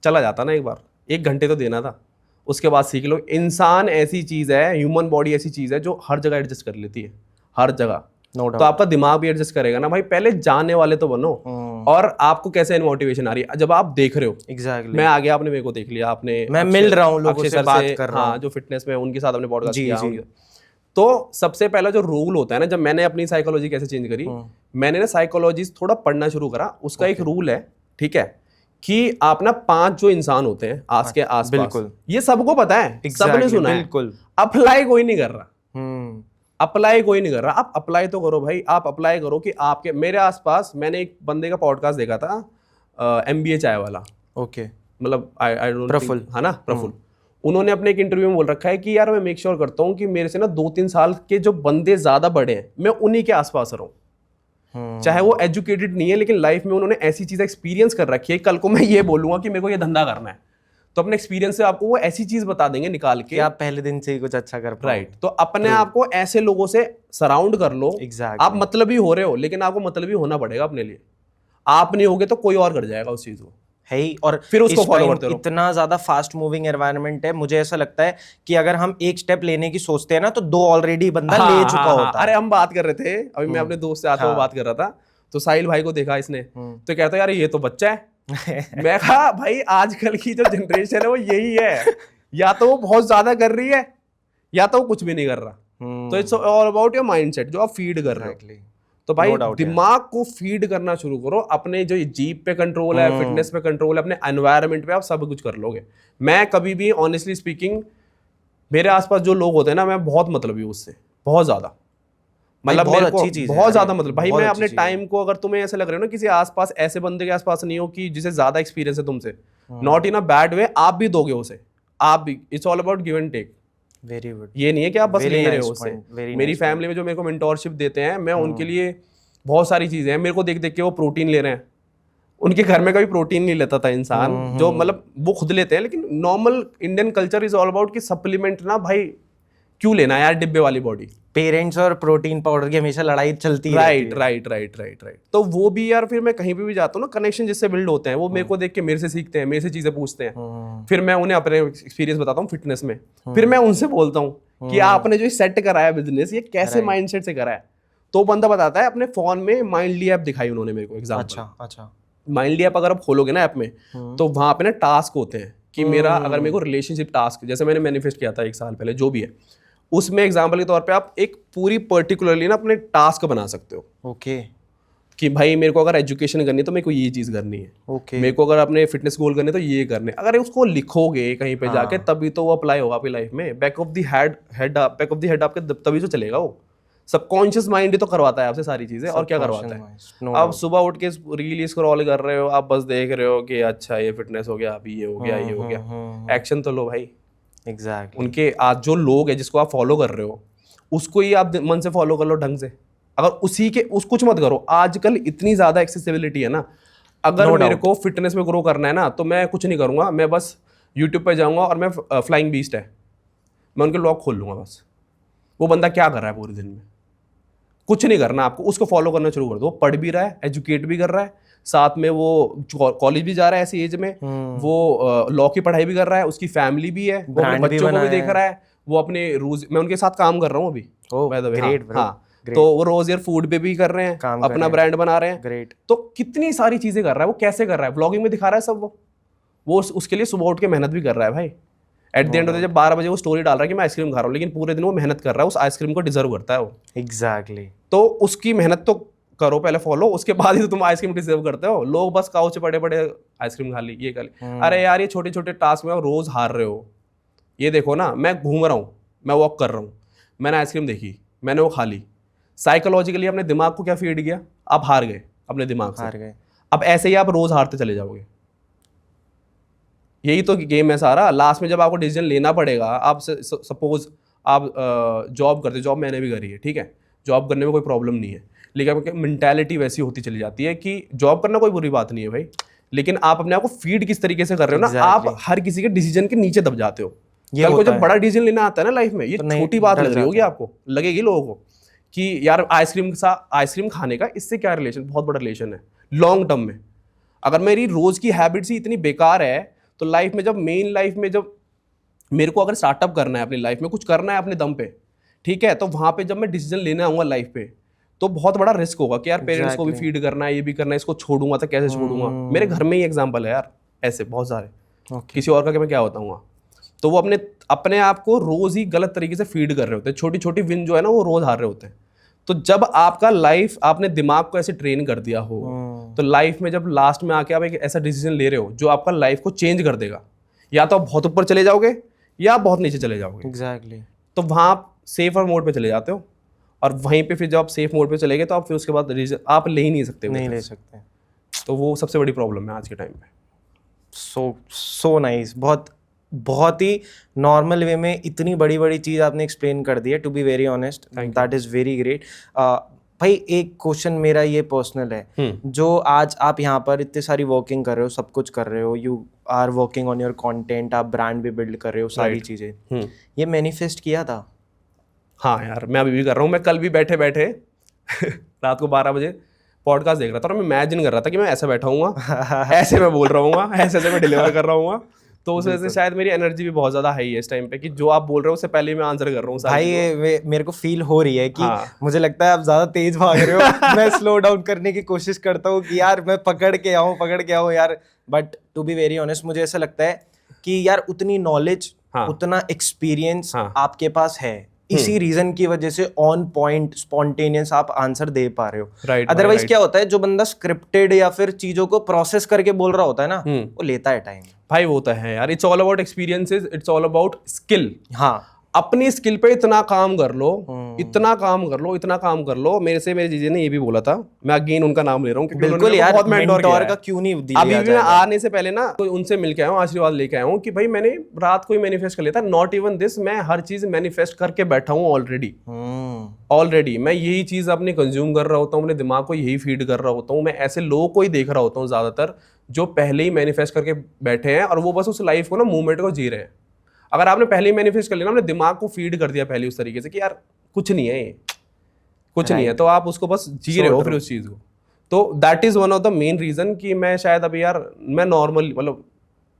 चला जाता ना एक बार, 1 घंटे तो देना था, उसके बाद सीख लो। इंसान ऐसी चीज है, ह्यूमन बॉडी ऐसी चीज है जो हर जगह एडजस्ट कर लेती है, हर जगह। तो आपका दिमाग भी एडजस्ट करेगा ना भाई। पहले जानने वाले तो बनो। और आपको कैसे मोटिवेशन आ रही है जब आप देख रहे हो। एग्जैक्टली। मैं आ गया, आपने मेरे को देख लिया, आपने, मैं मिल रहा हूँ लोगों से, बात कर रहा हूँ, हाँ, जो फिटनेस में उनके साथ अपने पॉडकास्ट किया। तो सबसे पहला जो रूल होता है ना, जब मैंने अपनी साइकोलॉजी कैसे चेंज करी, मैंने ना साइकोलॉजी थोड़ा पढ़ना शुरू करा। उसका एक रूल है, ठीक है, कि आप ना 5 जो इंसान होते हैं आज के आसपास, बिल्कुल, ये सबको पता है, सबने सुना है, बिल्कुल, अप्लाई कोई नहीं कर रहा। अप्लाई कोई नहीं कर रहा। आप अप्लाई तो करो भाई, आप अप्लाई करो कि आपके, मेरे आसपास मैंने एक बंदे का पॉडकास्ट देखा था, MBA चाय वाला, ओके, मतलब आई डोंट, प्रफुल्ल, है ना, प्रफुल्ल। उन्होंने अपने एक इंटरव्यू में बोल रखा है कि यार मैं मेक श्योर करता हूँ कि मेरे से ना 2-3 साल के जो बंदे ज्यादा बड़े हैं, मैं उन्हीं के आसपास रहूं। चाहे वो एजुकेटेड नहीं है, लेकिन लाइफ में उन्होंने ऐसी चीज एक्सपीरियंस कर रखी है, कल को मैं ये बोलूंगा कि मेरे को ये धंधा करना है, तो अपने एक्सपीरियंस से आपको वो ऐसी चीज बता देंगे निकाल के, आप पहले दिन से ही कुछ अच्छा कर पाओ। राइट। तो अपने आप को ऐसे लोगों से सराउंड कर लो। आप मतलबी हो रहे हो, लेकिन आपको मतलबी होना पड़ेगा अपने लिए। आप नहीं होगे तो कोई और कर जाएगा उस चीज को। है ही। और फिर उसको इस follow time करते रहो। इतना ज्यादा फास्ट मूविंग एनवायरनमेंट है, मुझे ऐसा लगता है कि अगर हम एक स्टेप लेने की सोचते हैं ना तो 2 ऑलरेडी बंदा ले चुका होता अरे है। हम बात कर रहे थे अभी, मैं अपने दोस्त से आता हुआ बात कर रहा था, तो साहिल भाई को देखा इसने, तो कहता यार ये तो बच्चा है। मैं कहा भाई आजकल की जो जनरेशन है वो यही है, या तो वो बहुत ज्यादा कर रही है या तो वो कुछ भी नहीं कर रहा। तो it's all about your mindset जो आप फीड कर रहे हो। तो भाई दिमाग को फीड करना शुरू करो, अपने जो जीप पे कंट्रोल है, फिटनेस पे कंट्रोल है, अपने एनवायरनमेंट पे आप सब कुछ कर लोगे। मैं कभी भी ऑनेस्टली स्पीकिंग, मेरे आसपास जो लोग होते हैं ना, मैं बहुत मतलबी हूँ उससे, बहुत ज्यादा, मतलब बहुत मेरे को अच्छी चीज है बहुत यार ज्यादा ये, मतलब भाई बहुत मैं अच्छी अपने चीज है। टाइम को, अगर तुम्हें ऐसे लग रहा है ना किसी आसपास ऐसे बंदे के आसपास नहीं हो कि जिसे ज्यादा एक्सपीरियंस है तुमसे, not in a bad way, आप भी दोगे उसे, आप भी, it's all about give and take. Very good. ये नहीं है कि आप बस Very ले रहे nice हो उससे। point, very मेरी nice फैमिली में जो मेरे को मेंटोरशिप देते हैं, मैं उनके लिए बहुत सारी चीजें हैं, मेरे को देख देख के वो प्रोटीन ले रहे हैं। उनके घर में कभी प्रोटीन नहीं लेता था इंसान, जो मतलब वो खुद लेते हैं, लेकिन normal Indian culture is all about कि सप्लीमेंट ना भाई क्यों लेना यार डिब्बे वाली बॉडी। पेरेंट्स और प्रोटीन पाउडर की हमेशा लड़ाई चलती right right right right right. तो वो भी यार, फिर मैं कहीं पे भी जाता हूँ ना, कनेक्शन जिससे बिल्ड होते हैं, वो मेरे को देख के मेरे से सीखते हैं, मेरे से चीजें पूछते हैं, फिर मैं उन्हें अपने एक्सपीरियंस बताता हूँ फिटनेस में, फिर मैं उनसे बोलता हूँ कि आपने जो सेट कराया बिजनेस, ये कैसे माइंडसेट से कराया। तो बंदा बताता है अपने फोन में माइंडली ऐप दिखाई उन्होंने मेरे को एग्जांपल। अच्छा। माइंडली ऐप अगर आप खोलोगे ना ऐप में, तो वहां पे ना टास्क होते हैं कि मेरा, अगर मेरे को रिलेशनशिप टास्क, जैसे मैंने मैनिफेस्ट किया था 1 साल पहले, जो भी है, उसमें एग्जांपल के तौर पे आप एक पूरी पर्टिकुलरली ना अपने टास्क बना सकते हो। ओके। कि भाई मेरे को अगर एजुकेशन करनी है तो मेरे को ये चीज़ करनी है, ओके। मेरे को अगर अपने फिटनेस गोल करने तो ये करने, अगर उसको लिखोगे कहीं पे जाके तभी तो वो अप्लाई होगा आपकी लाइफ में। बैक ऑफ द हेड आपके तभी तो चलेगा वो। सबकॉन्शियस माइंड ही तो करवाता है आपसे सारी चीजें, और क्या करवाता है। आप सुबह उठ के रील स्क्रॉल कर रहे हो, आप बस देख रहे हो कि अच्छा ये फिटनेस हो गया, अभी ये हो गया, ये हो गया, एक्शन तो लो भाई। एग्जैक्टली। उनके आज जो लोग है जिसको आप फॉलो कर रहे हो, उसको ही आप मन से फॉलो कर लो ढंग से। अगर उसी के कुछ मत करो। आजकल इतनी ज्यादा एक्सेसिबिलिटी है ना, अगर मेरे को फिटनेस में ग्रो करना है ना, तो मैं कुछ नहीं करूंगा, मैं बस यूट्यूब पे जाऊंगा और मैं फ्लाइंग बीस्ट है, मैं उनके लॉग खोल लूंगा बस। वो बंदा क्या कर रहा है पूरे दिन में, कुछ नहीं करना आपको, उसको फॉलो करना शुरू कर दो। वो पढ़ भी रहा है, एजुकेट भी कर रहा है, साथ में वो कॉलेज भी जा रहा है ऐसी एज में, वो लॉ की पढ़ाई भी कर रहा है, उसकी फैमिली भी है, वो अपने बच्चों को भी देख रहा है, वो अपने रोज, मैं उनके साथ काम कर रहा हूँ अभी, ग्रेट ब्रो। हाँ, तो वो रोज यार फूड पे भी कर रहे हैं, अपना ब्रांड बना रहे हैं। ग्रेट। तो कितनी सारी चीजें कर रहा है वो, कैसे कर रहा है, ब्लॉगिंग में दिखा रहा है सब। वो उसके लिए सुबह उठ के मेहनत भी कर रहा है भाई। At the end of the day जब 12 बजे वो स्टोरी डाल रहा है कि मैं आइसक्रीम खा रहा हूँ, लेकिन पूरे दिन वो मेहनत कर रहा है, उस आइसक्रीम को डिजर्व करता है वो। एग्जैक्टली। तो उसकी मेहनत तो करो पहले फॉलो, उसके बाद ही तो तुम आइसक्रीम डिजर्व करते हो। लोग बस काउच पड़े पड़े आइसक्रीम खा ली, ये कर ली। अरे यार ये छोटे छोटे टास्क में आप रोज हार रहे हो। ये देखो ना, मैं घूम रहा हूँ, मैं वॉक कर रहा हूँ, मैंने आइसक्रीम देखी, मैंने वो खा ली, साइकोलॉजिकली अपने दिमाग को क्या फीड किया, आप हार गए अपने दिमाग से, हार गए। अब ऐसे ही आप रोज हारते चले जाओगे। यही तो गेम है सारा। लास्ट में जब आपको डिसीजन लेना पड़ेगा, आप सपोज आप जॉब करते, जॉब मैंने भी करी है, ठीक है, जॉब करने में कोई प्रॉब्लम नहीं है, लेकिन आपकी मेंटालिटी वैसी होती चली जाती है कि जॉब करना कोई बुरी बात नहीं है भाई, लेकिन आप अपने आप को फीड किस तरीके से कर रहे हो ना, आप हर किसी के डिसीजन के नीचे दब जाते हो। कल को जब बड़ा डिसीजन लेना आता है ना लाइफ में, ये छोटी बात लग रही होगी आपको, लगेगी लोगों को कि यार आइसक्रीम खाने का इससे क्या रिलेशन, बहुत बड़ा रिलेशन है लॉन्ग टर्म में। अगर मेरी रोज की हैबिट्स ही इतनी बेकार है, तो लाइफ में जब मेन लाइफ में जब मेरे को अगर स्टार्टअप करना है अपनी लाइफ में, कुछ करना है अपने दम पे, ठीक है, तो वहां पे जब मैं डिसीजन लेने आऊंगा लाइफ पे, तो बहुत बड़ा रिस्क होगा कि यार पेरेंट्स को भी फीड करना है, ये भी करना है, इसको छोड़ूंगा तो कैसे छोड़ूंगा। मेरे घर में ही एग्जांपल है यार ऐसे बहुत सारे, किसी और का मैं क्या बताऊंगा। तो वो अपने आप को रोज ही गलत तरीके से फीड कर रहे होते हैं, छोटी छोटी विन जो है ना वो रोज हार रहे होते हैं। तो जब आपका लाइफ, आपने दिमाग को ऐसे ट्रेन कर दिया हो, तो लाइफ में जब लास्ट में आके आप एक ऐसा डिसीजन ले रहे हो जो आपका लाइफ को चेंज कर देगा, या तो आप बहुत ऊपर चले जाओगे या आप बहुत नीचे चले जाओगे। एग्जैक्टली। तो वहाँ आप सेफ और मोड पे चले जाते हो, और वहीं पे फिर जब आप सेफ मोड पे चले गए तो आप फिर उसके बाद आप ले ही नहीं सकते, नहीं ले सकते। तो वो सबसे बड़ी प्रॉब्लम है आज के टाइम पे। So nice. बहुत ही नॉर्मल वे में इतनी बड़ी बड़ी चीज़ आपने एक्सप्लेन कर दी है, to be very honest, that is very great. भाई एक क्वेश्चन मेरा ये पर्सनल है, जो आज आप यहाँ पर इतनी सारी वर्किंग कर रहे हो, सब कुछ कर रहे हो, you are working on your content, आप ब्रांड भी बिल्ड कर रहे हो, सारी चीज़ें, ये मैनिफेस्ट किया था? हाँ यार, मैं अभी भी कर रहा हूँ। मैं कल भी बैठे बैठे रात को 12 बजे पॉडकास्ट देख रहा था और मैं इमेजिन कर रहा था कि मैं ऐसे बैठा हूँ, ऐसे मैं बोल रहा हूँ, ऐसे ऐसे मैं डिलीवर कर रहा हूँ। तो उस वजह से शायद मेरी एनर्जी भी बहुत ज्यादा हाई है इस टाइम पे कि जो आप बोल रहे हो उससे पहले मैं आंसर कर रहा हूँ भाई। ये मेरे को फील हो रही है कि हाँ। मुझे लगता है आप ज्यादा तेज भाग रहे हो। मैं स्लो डाउन करने की कोशिश करता हूँ कि यार मैं पकड़ के आऊँ यार। But to be very honest मुझे ऐसा लगता है कि यार उतनी नॉलेज, उतना एक्सपीरियंस आपके पास है, इसी रीजन की वजह से ऑन पॉइंट स्पॉन्टेनियस आप आंसर दे पा रहे हो। अदरवाइज क्या होता है, जो बंदा स्क्रिप्टेड या फिर चीजों को प्रोसेस करके बोल रहा होता है ना, वो लेता है टाइम। भाई वो तो है यार, it's all about experiences, it's all about skill. हाँ, अपनी स्किल पे इतना काम कर लो, इतना काम कर लो। मेरे से मेरे जीजे ने ये भी बोला था, मैं अगेन उनका नाम ले रहा हूँ क्योंकि बिल्कुल यार, बहुत मेंटोर का क्यों नहीं दिया अभी भी मैं आने से पहले ना तो उनसे मिल के आया हूँ, आशीर्वाद लेके आया हूँ कि भाई मैंने रात को ही मैनिफेस्ट कर लिया था। नॉट इवन दिस, मैं हर चीज मैनिफेस्ट करके बैठा हूँ ऑलरेडी। मैं यही चीज अपने कंज्यूम कर रहा होता हूँ, अपने दिमाग को यही फीड कर रहा होता हूँ। मैं ऐसे लोगों को ही देख रहा होता हूँ ज्यादातर जो पहले ही मैनिफेस्ट करके बैठे हैं और वो बस उस लाइफ को ना, मूवमेंट को जी रहे हैं। अगर आपने पहले ही मैनिफेस्ट कर लिया ना, अपने दिमाग को फीड कर दिया पहले उस तरीके से कि यार कुछ नहीं है, कुछ नहीं है, तो आप उसको बस जी रहे हो फिर उस चीज को। तो that is one of the main reason कि मैं शायद अभी यार मैं नॉर्मल, मतलब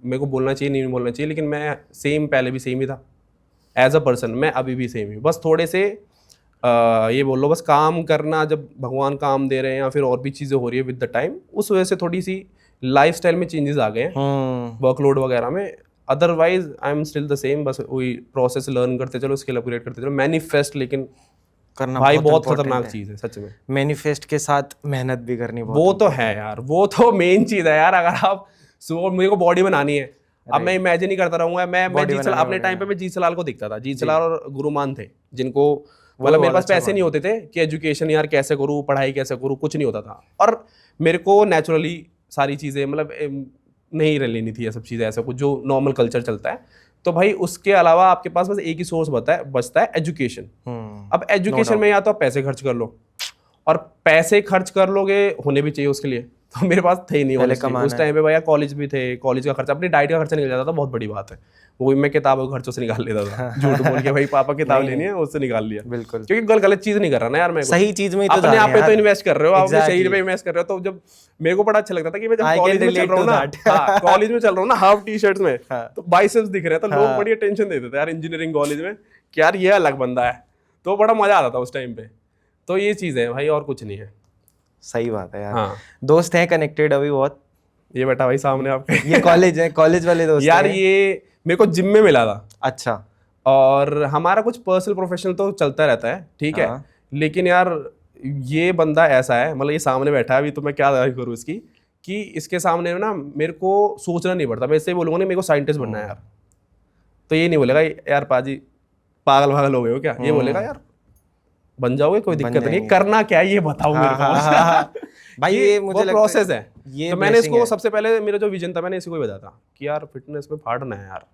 मेरे को बोलना चाहिए नहीं बोलना चाहिए, लेकिन मैं सेम, पहले भी सेम ही था एज अ पर्सन, मैं अभी भी सेम ही। बस थोड़े से ये बोल लो, बस काम करना, जब भगवान काम दे रहे हैं या फिर और भी चीज़ें हो रही है विद द टाइम, उस वजह से थोड़ी सी लाइफस्टाइल में चेंजेस आ गए हैं, वर्कलोड वगैरह में। Otherwise I am still the same, बस वही प्रोसेस लर्न करते चलो, स्किल अपग्रेड करते चलो। मैनिफेस्ट लेकिन करना भाई बहुत खतरनाक चीज़ है सच में। मैनिफेस्ट के साथ मेहनत भी करनी वो तो है यार, वो तो मेन चीज़ है यार। अगर आप मेरे को बॉडी बनानी है, अब मैं इमेजिन ही करता रहूंगा। मैं जीत सलाल, अपने टाइम पे मैं जीत सलाल को दिखता था, जीत सलाल और गुरुमान थे जिनको, मतलब मेरे पास पैसे नहीं होते थे कि एजुकेशन यार कैसे करूँ, पढ़ाई कैसे करूँ, कुछ नहीं होता था। और मेरे को नेचुरली सारी चीज़ें मतलब नहीं रह लेनी थी ये सब चीज़ें, ऐसा कुछ जो नॉर्मल कल्चर चलता है। तो भाई उसके अलावा आपके पास बस एक ही सोर्स बचता है एजुकेशन। अब एजुकेशन में या तो आप पैसे खर्च कर लो, और पैसे खर्च कर लोगे, होने भी चाहिए उसके लिए, तो मेरे पास थे ही नहीं उस टाइम पे भैया। कॉलेज भी थे, कॉलेज का खर्चा, अपनी डाइट का खर्चा निकल जाता था, बहुत बड़ी बात है। वो मैं किताबों के खर्चों से निकाल लेता था, झूठ बोल के भाई पापा किताब लेनी है उससे निकाल लिया। बिल्कुल, क्योंकि गलत चीज नहीं कर रहा ना यार, मैं सही चीज में तो अपने आप पे तो इन्वेस्ट कर रहे हो, आप सही में इन्वेस्ट कर रहे हो। तो जब मेरे को बड़ा अच्छा लगता था कि मैं जब कॉलेज में चल रहा हूँ ना, कॉलेज में चल रहा हूँ ना हाफ टी शर्ट्स में, तो बाइसेप्स दिख रहे हैं, तो लोग बड़ी टेंशन देते थे यार इंजीनियरिंग कॉलेज में कि यार ये अलग बंदा है, तो बड़ा मजा आता था उस टाइम पे। तो ये चीज है भाई, और कुछ नहीं है। सही बात है यार। दोस्त हैं कनेक्टेड अभी बहुत? ये बेटा भाई सामने आपके ये कॉलेज है, कॉलेज वाले दोस्त यार। ये मेरे को जिम में मिला था। अच्छा। और हमारा कुछ पर्सनल प्रोफेशनल तो चलता रहता है, ठीक है, लेकिन यार ये बंदा ऐसा है, मतलब ये सामने बैठा है अभी, तो मैं क्या करूँ इसकी, कि इसके सामने ना मेरे को सोचना नहीं पड़ता। मैं इससे बोलूँगा नहीं मेरे को साइंटिस्ट बनना है यार, तो ये नहीं बोलेगा यार पाजी पागल हो गए हो क्या, ये बोलेगा यार बन जाओगे, कोई दिक्कत नहीं, करना क्या है ये बताओ मेरे को। भाई ये मुझे प्रोसेस है। तो मैंने इसको सबसे पहले, मेरा जो विजन था मैंने इसी को ही बताया था कि यार फिटनेस में फाड़ना है यार।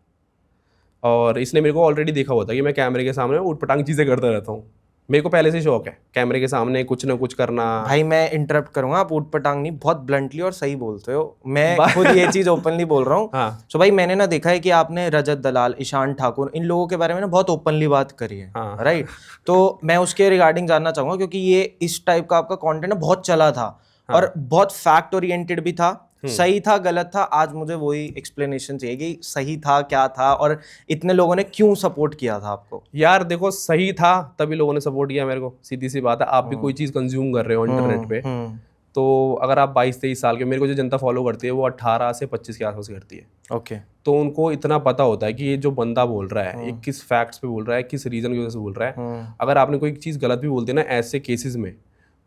और इसने मेरे को ऑलरेडी देखा हुआ था कि मैं कैमरे के सामने उठपटांग चीज़ें करता रहता हूँ। मेरे को पहले से शौक है कैमरे के सामने कुछ ना कुछ करना। भाई मैं इंटरप्ट करूंगा, आप उठपटांग नहीं, बहुत ब्लंटली और सही बोलते हो, मैं खुद ये चीज ओपनली बोल रहा हूँ। तो भाई मैंने ना देखा है कि आपने रजत दलाल, ईशान ठाकुर, इन लोगों के बारे में ना बहुत ओपनली बात करी है, राइट? तो मैं उसके रिगार्डिंग जानना चाहूंगा, क्योंकि ये इस टाइप का आपका कंटेंट बहुत चला था और बहुत फैक्ट ओरिएंटेड भी था। सही था गलत था, आज मुझे वही एक्सप्लेनेशन चाहिए कि सही था क्या था और इतने लोगों ने क्यों सपोर्ट किया था आपको। यार देखो सही था तभी लोगों ने सपोर्ट किया मेरे को, सीधी सी बात है। आप भी कोई चीज कंज्यूम कर रहे हो इंटरनेट पे, तो अगर आप 22-23 साल के, मेरे को जो जनता फॉलो करती है वो 18 से 25 के आसपास करती है। ओके। तो उनको इतना पता होता है कि ये जो बंदा बोल रहा है ये किस फैक्ट्स पे बोल रहा है, किस रीजन की वजह से बोल रहा है। अगर आपने कोई चीज़ गलत भी बोलती है ना ऐसे केसेस में,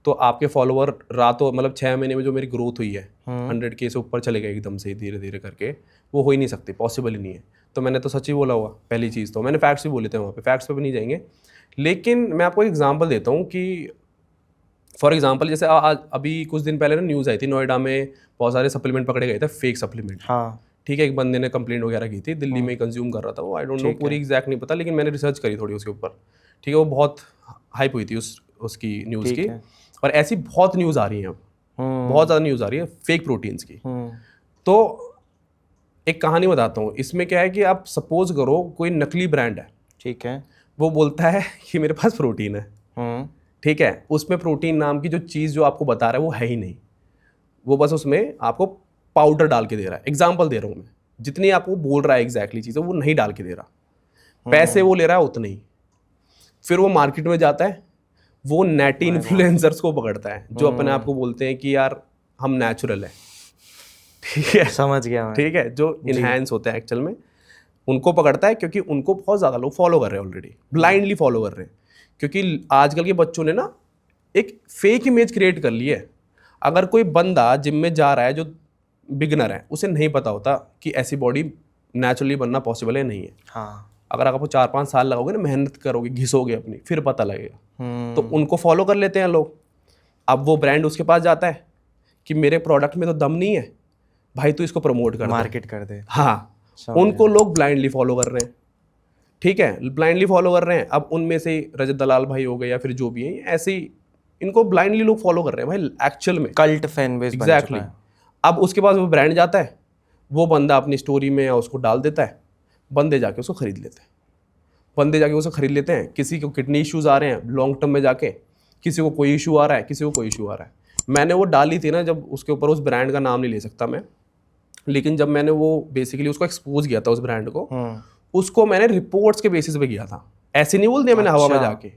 तो आपके फॉलोवर रातों, मतलब 6 महीने में जो मेरी ग्रोथ हुई है 100K से ऊपर चले गए एकदम से धीरे धीरे करके, वो हो ही नहीं सकती, पॉसिबल ही नहीं है। तो मैंने तो सच ही बोला हुआ, पहली चीज़ तो मैंने फैक्ट्स भी बोले थे वहाँ पे, फैक्ट्स पे भी नहीं जाएंगे। लेकिन मैं आपको एक एग्जांपल देता हूँ कि फॉर एग्जांपल जैसे आज अभी कुछ दिन पहले ना न्यूज़ आई थी, नोएडा में बहुत सारे सप्लीमेंट पकड़े गए थे, फेक सप्लीमेंट। हाँ ठीक है, एक बंदे ने कंप्लेंट वगैरह की थी, दिल्ली में कंज्यूम कर रहा था वो, आई डोंट नो पूरी एग्जैक्ट नहीं पता, लेकिन मैंने रिसर्च करी थोड़ी उसके ऊपर। ठीक है, वो बहुत हाइप हुई थी उसकी न्यूज़ की। और ऐसी बहुत न्यूज़ आ रही है अब, बहुत ज़्यादा न्यूज़ आ रही है फेक प्रोटीन्स की। तो एक कहानी बताता हूँ, इसमें क्या है कि आप सपोज करो कोई नकली ब्रांड है, ठीक है, वो बोलता है कि मेरे पास प्रोटीन है, ठीक है, उसमें प्रोटीन नाम की जो चीज़ जो आपको बता रहा है वो है ही नहीं, वो बस उसमें आपको पाउडर डाल के दे रहा है। एग्जाम्पल दे रहा हूँ मैं, जितनी आपको बोल रहा है एग्जैक्टली चीज़ें वो नहीं डाल के दे रहा, पैसे वो ले रहा है उतने ही। फिर वो मार्केट में जाता है, वो नेटी इन्फ्लुएंसर्स को पकड़ता है जो अपने आप को बोलते हैं कि यार हम नेचुरल है, ठीक है, समझ गया मैं। ठीक है, जो इनहैंस होते हैं एक्चुअल में, उनको पकड़ता है क्योंकि उनको बहुत ज़्यादा लोग फॉलो कर रहे हैं ऑलरेडी, ब्लाइंडली फॉलो कर रहे हैं। क्योंकि आजकल के बच्चों ने ना एक फेक इमेज क्रिएट कर ली है। अगर कोई बंदा जिम में जा रहा है जो बिगनर है, उसे नहीं पता होता कि ऐसी बॉडी नेचुरली बनना पॉसिबल है नहीं है। हाँ। अगर आपको 4-5 साल लगोगे ना, मेहनत करोगे, घिसोगे अपनी, फिर पता लगेगा। तो उनको फॉलो कर लेते हैं लोग। अब वो ब्रांड उसके पास जाता है कि मेरे प्रोडक्ट में तो दम नहीं है भाई, तू इसको प्रमोट कर, मार्केट कर दे। हाँ, उनको लोग ब्लाइंडली फॉलो कर रहे हैं, ठीक है, ब्लाइंडली फॉलो कर रहे हैं। अब उनमें से रजत दलाल भाई हो गए या फिर जो भी है, ऐसे ही इनको ब्लाइंडली लोग फॉलो कर रहे हैं भाई एक्चुअल में, कल्ट फैन बेस बन चुका है। अब उसके पास वो ब्रांड जाता है, वो बंदा अपनी स्टोरी में उसको डाल देता है, बंदे जाके उसको खरीद लेते हैं, बंदे जाके उसको खरीद लेते हैं। किसी को किडनी इश्यूज आ रहे हैं लॉन्ग टर्म में जाके, किसी को कोई इशू आ रहा है, किसी को कोई इशू आ रहा है। मैंने वो डाली थी ना, जब उसके ऊपर, उस ब्रांड का नाम नहीं ले सकता मैं, लेकिन जब मैंने वो बेसिकली उसको एक्सपोज किया था उस ब्रांड को, उसको मैंने रिपोर्ट्स के बेसिस पे किया था। ऐसे नहीं बोल दिया मैंने हवा में जाके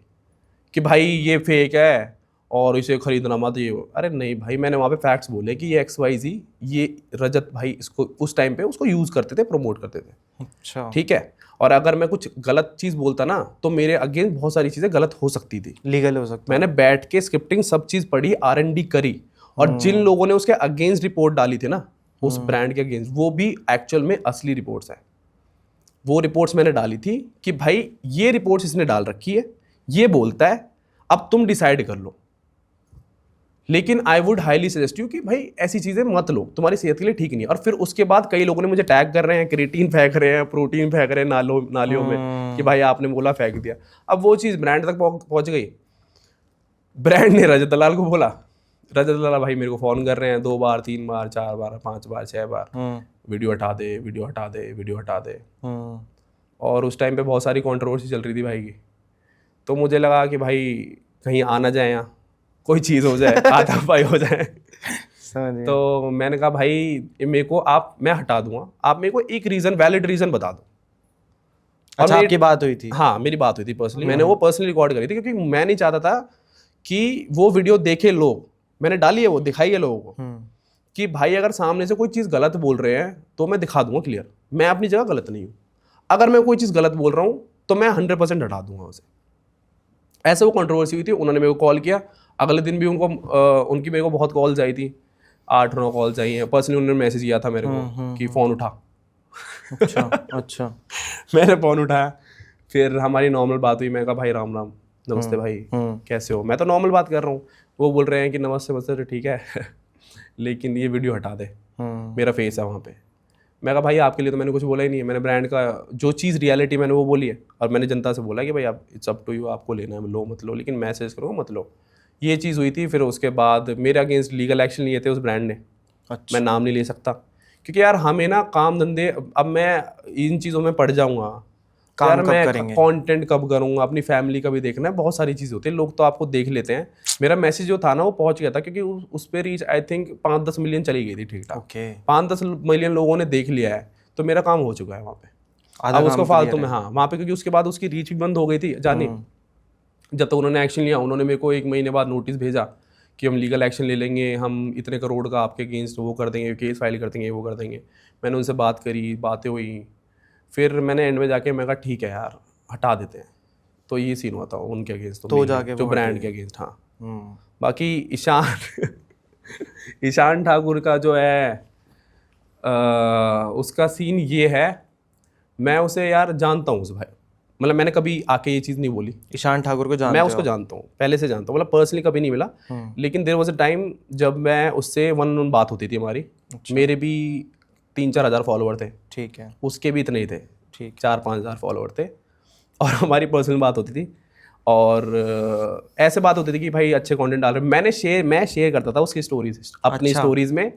कि भाई ये फेक है और इसे खरीदना मत, ये अरे नहीं भाई, मैंने वहाँ पे फैक्ट्स बोले कि ये XYZ, ये रजत भाई इसको उस टाइम पे उसको यूज़ करते थे, प्रमोट करते थे। अच्छा, ठीक है, और अगर मैं कुछ गलत चीज़ बोलता ना तो मेरे अगेंस्ट बहुत सारी चीज़ें गलत हो सकती थी, लीगल हो सकता। मैंने बैठ के स्क्रिप्टिंग सब चीज़ पढ़ी, R&D करी, और जिन लोगों ने उसके अगेंस्ट रिपोर्ट डाली थी ना, उस ब्रांड के अगेंस्ट, वो भी एक्चुअल में असली रिपोर्ट्स हैं। वो रिपोर्ट्स मैंने डाली थी कि भाई ये रिपोर्ट्स इसने डाल रखी है, ये बोलता है, अब तुम डिसाइड कर लो। लेकिन I would highly suggest you कि भाई ऐसी चीज़ें मत लो, तुम्हारी सेहत के लिए ठीक नहीं है। और फिर उसके बाद कई लोगों ने मुझे टैग कर रहे हैं, क्रिएटिन फेंक रहे हैं, प्रोटीन फेंक रहे हैं नालियों में कि भाई आपने बोला फेंक दिया। अब वो चीज़ ब्रांड तक पहुंच गई, ब्रांड ने रजत दलाल को बोला, रजत दलाल भाई मेरे को फ़ोन कर रहे हैं 2 बार 3 बार 4 बार 5 बार 6 बार, वीडियो हटा दे, वीडियो हटा दे, वीडियो हटा दे। और उस टाइम पे बहुत सारी कंट्रोवर्सी चल रही थी भाई की, तो मुझे लगा कि भाई कहीं आ ना जाए, यहाँ कोई चीज़ हो जाए, हाथापाई हो जाए। तो मैंने कहा भाई मेरे को मैं हटा दूंगा, आप मेरे को एक रीज़न, वैलिड रीज़न बता दो। अच्छा, आपकी बात हुई थी? हाँ, मेरी बात हुई थी पर्सनली, मैंने वो पर्सनली रिकॉर्ड करी थी, क्योंकि मैं नहीं चाहता था कि वो वीडियो देखे लोग, मैंने डाली है वो, दिखाई है लोगों को कि भाई अगर सामने से कोई चीज़ गलत बोल रहे हैं तो मैं दिखा दूंगा क्लियर, मैं अपनी जगह गलत नहीं हूँ। अगर मैं कोई चीज़ गलत बोल रहा हूँ तो मैं 100% हटा दूंगा उसे। ऐसे वो कंट्रोवर्सी हुई थी, उन्होंने मेरे को कॉल किया, अगले दिन भी उनकी मेरे को बहुत कॉल्स आई थी, 8-9 कॉल्स आई हैं। पर्सनली उन्होंने मैसेज किया था मेरे को कि फ़ोन उठा। अच्छा मैंने फ़ोन उठाया, फिर हमारी नॉर्मल बात हुई। मैं कहा भाई राम राम, नमस्ते भाई, कैसे हो? मैं तो नॉर्मल बात कर रहा हूँ। वो बोल रहे हैं कि नमस्ते नमस्ते, ठीक है लेकिन ये वीडियो हटा दे, मेरा फेस है वहाँ पे। मैं कहा भाई आपके लिए तो मैंने कुछ बोला ही नहीं है, मैंने ब्रांड का जो चीज़ रियलिटी मैंने वो बोली है, और मैंने जनता से बोला कि भाई आप इट्स अप टू यू, आपको लेना है लो मत लो, लेकिन मैसेज करो मत लो। ये चीज़ हुई थी। फिर उसके बाद मेरे अगेंस्ट लीगल एक्शन लिए थे उस ब्रांड ने। अच्छा। मैं नाम नहीं ले सकता क्योंकि यार हमें ना काम धंधे, अब मैं इन चीज़ों में पड़ जाऊँगा, यार मैं कंटेंट कब करूँगा, अपनी फैमिली का भी देखना है, बहुत सारी चीज़ होती है। लोग तो आपको देख लेते हैं। मेरा मैसेज जो था ना वो पहुंच गया था, क्योंकि उस पर रीच आई थिंक 5-10 मिलियन चली गई थी, ठीक ठाक। 5-10 मिलियन लोगों ने देख लिया है, तो मेरा काम हो चुका है वहाँ पे। अब उसको फालतू में, हाँ वहाँ पे, क्योंकि उसके बाद उसकी रीच भी बंद हो गई थी जानी। जब तक उन्होंने एक्शन लिया, उन्होंने मेरे को 1 महीने बाद नोटिस भेजा कि हम लीगल एक्शन ले लेंगे, हम इतने करोड़ का आपके अगेंस्ट वो कर देंगे, केस फाइल कर देंगे, वो कर देंगे। मैंने उनसे बात करी, बातें हुई, फिर मैंने एंड में जाके मैं कहा ठीक है यार हटा देते हैं। तो ये सीन हुआ था उनके अगेंस्ट, तो जाके जो ब्रांड के अगेंस्ट। हाँ, बाकी ईशान ठाकुर का जो है उसका सीन ये है, मैं उसे यार जानता हूँ उस भाई, मतलब मैंने कभी आके ये चीज़ नहीं बोली। ईशान ठाकुर को जानते मैं उसको जानता हूँ, पहले से जानता हूँ, मतलब पर्सनली कभी नहीं मिला, लेकिन देयर वाज अ टाइम जब मैं उससे 1-on-1 बात होती थी हमारी। अच्छा। मेरे भी 3-4 हज़ार फॉलोवर थे, ठीक है, उसके भी इतने ही थे, ठीक, 4-5 हज़ार फॉलोवर थे, और हमारी पर्सनल बात होती थी। और ऐसे बात होती थी कि भाई अच्छे कंटेंट डाल रहे, मैं शेयर करता था उसकी स्टोरीज अपनी स्टोरीज में,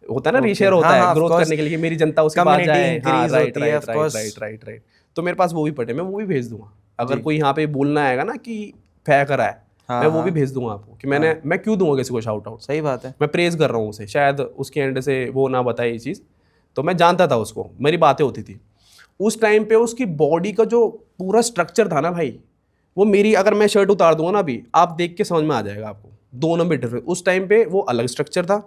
होता है ना रीशेयर होता है ग्रोथ करने के लिए, मेरी जनता उसके पास जाए। हाँ, राइट। तो मेरे पास वो भी पड़े, मैं वो भी भेज दूंगा। अगर कोई यहाँ पे बोलना आएगा ना कि फेंक रहा है, हाँ, मैं वो भी भेज दूंगा आपको कि मैं क्यों दूंगा किसी को शाउट आउट। सही बात है। मैं प्रेज कर रहा हूँ उसे, शायद उसके एंड से वो ना बताए ये चीज़, तो मैं जानता था उसको, मेरी बातें होती थी उस टाइम पे। उसकी बॉडी का जो पूरा स्ट्रक्चर था ना भाई, वो मेरी, अगर मैं शर्ट उतार दूंगा ना अभी, आप देख के समझ में आ जाएगा आपको, दोनों में डिफरेंस। उस टाइम पे वो अलग स्ट्रक्चर था।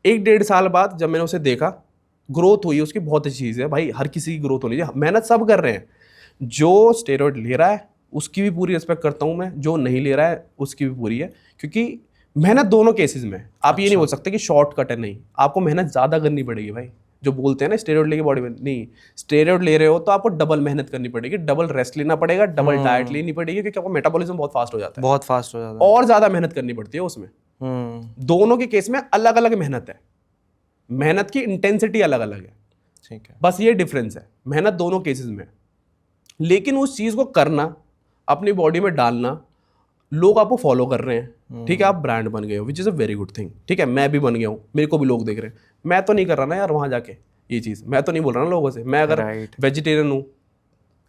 1-1.5 साल बाद जब मैंने उसे देखा, ग्रोथ हुई उसकी, बहुत अच्छी चीज़ है भाई, हर किसी की ग्रोथ होनी चाहिए, मेहनत सब कर रहे हैं। जो स्टेरॉइड ले रहा है उसकी भी पूरी रिस्पेक्ट करता हूँ मैं, जो नहीं ले रहा है उसकी भी पूरी है, क्योंकि मेहनत दोनों केसेस में। आप ये नहीं बोल सकते कि शॉर्टकट है, नहीं, आपको मेहनत ज़्यादा करनी पड़ेगी भाई। जो बोलते हैं ना स्टेरॉइड लेके बॉडी में, नहीं, स्टेरॉइड ले रहे हो तो आपको डबल मेहनत करनी पड़ेगी, डबल रेस्ट लेना पड़ेगा, डबल डाइट लेनी पड़ेगी, क्योंकि आपका मेटाबॉलिज्म बहुत फास्ट हो जाता है, बहुत फास्ट हो जाता है, और ज़्यादा मेहनत करनी पड़ती है उसमें। दोनों के केस में अलग अलग मेहनत है, मेहनत की इंटेंसिटी अलग अलग है, ठीक है। बस ये डिफरेंस है, मेहनत दोनों केसेस में। लेकिन उस चीज़ को करना, अपनी बॉडी में डालना, लोग आपको फॉलो कर रहे हैं, ठीक है, आप ब्रांड बन गए हो, which is a very good thing, ठीक है, मैं भी बन गया हूँ, मेरे को भी लोग देख रहे हैं। मैं तो नहीं कर रहा ना यार वहाँ जाके ये चीज़, मैं तो नहीं बोल रहा ना लोगों से, मैं अगर वेजिटेरियन हूँ,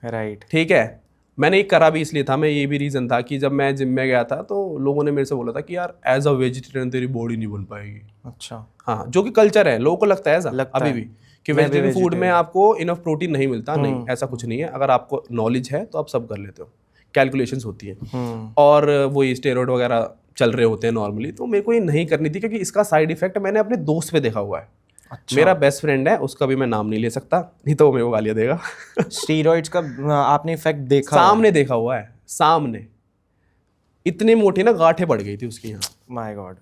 राइट, ठीक है, मैंने एक करा भी इसलिए था, मैं ये भी रीज़न था कि जब मैं जिम में गया था तो लोगों ने मेरे से बोला था कि यार एज अ वेजिटेरियन तेरी बॉडी नहीं बन पाएगी। अच्छा, हाँ, जो कि कल्चर है, लोगों को लगता है ऐसा अभी भी कि वेजिटेरियन फूड में आपको इनफ प्रोटीन नहीं मिलता। नहीं, ऐसा कुछ नहीं है, अगर आपको नॉलेज है तो आप सब कर लेते हो, कैलकुलेशंस होती हैं, और वो स्टेरॉइड वगैरह चल रहे होते हैं नॉर्मली। तो मेरे को ये नहीं करनी थी, क्योंकि इसका साइड इफेक्ट मैंने अपने दोस्त पे देखा हुआ है। अच्छा। मेरा बेस्ट फ्रेंड है, उसका भी मैं नाम नहीं ले सकता, नहीं तो वो मेरे को गालियाँ देगा। स्टीरॉइड्स का आपने इफेक्ट देखा? सामने देखा हुआ है, सामने। इतनी मोटी ना गांठें पड़ गई थी उसकी यहाँ, माय गॉड,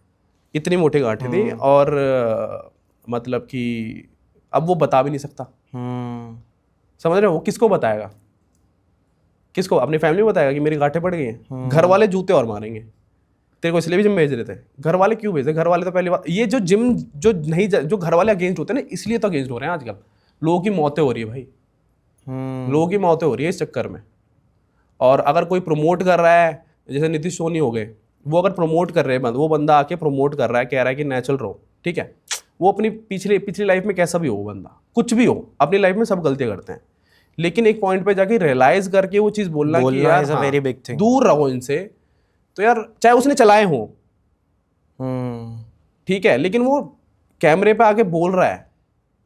इतनी मोटी गांठें थी, और मतलब कि अब वो बता भी नहीं सकता। समझ रहे हो, वो किसको बताएगा, किसको, अपनी फैमिली बताएगा कि मेरी गांठें पड़ गई हैं? घर वाले जूते और मारेंगे, तेरे को इसलिए भी जिम भेज रहे थे। घर वाले क्यों भेज रहे? घर वाले तो पहली बात, ये जो जिम जो नहीं, जो घर वाले अगेंस्ट होते हैं ना, इसलिए तो अगेंस्ट हो रहे हैं आजकल। लोगों की मौतें हो रही है भाई, लोगों की मौतें हो रही है इस चक्कर में। और अगर कोई प्रमोट कर रहा है, जैसे नीतीश सोनी हो गए, वो अगर प्रमोट कर रहे हैं, वो बंदा आके प्रमोट कर रहा है, कह रहा है कि नेचुरल रहो, ठीक है, वो अपनी पिछली लाइफ में कैसा भी हो, बंदा कुछ भी हो, अपनी लाइफ में सब गलतियां करते हैं, लेकिन एक पॉइंट पे जाके रियलाइज करके वो चीज़ बोलना कि यार हाँ, वेरी बिग थिंग, दूर रहो इनसे। तो यार चाहे उसने चलाए हो, ठीक है, लेकिन वो कैमरे पे आके बोल रहा है,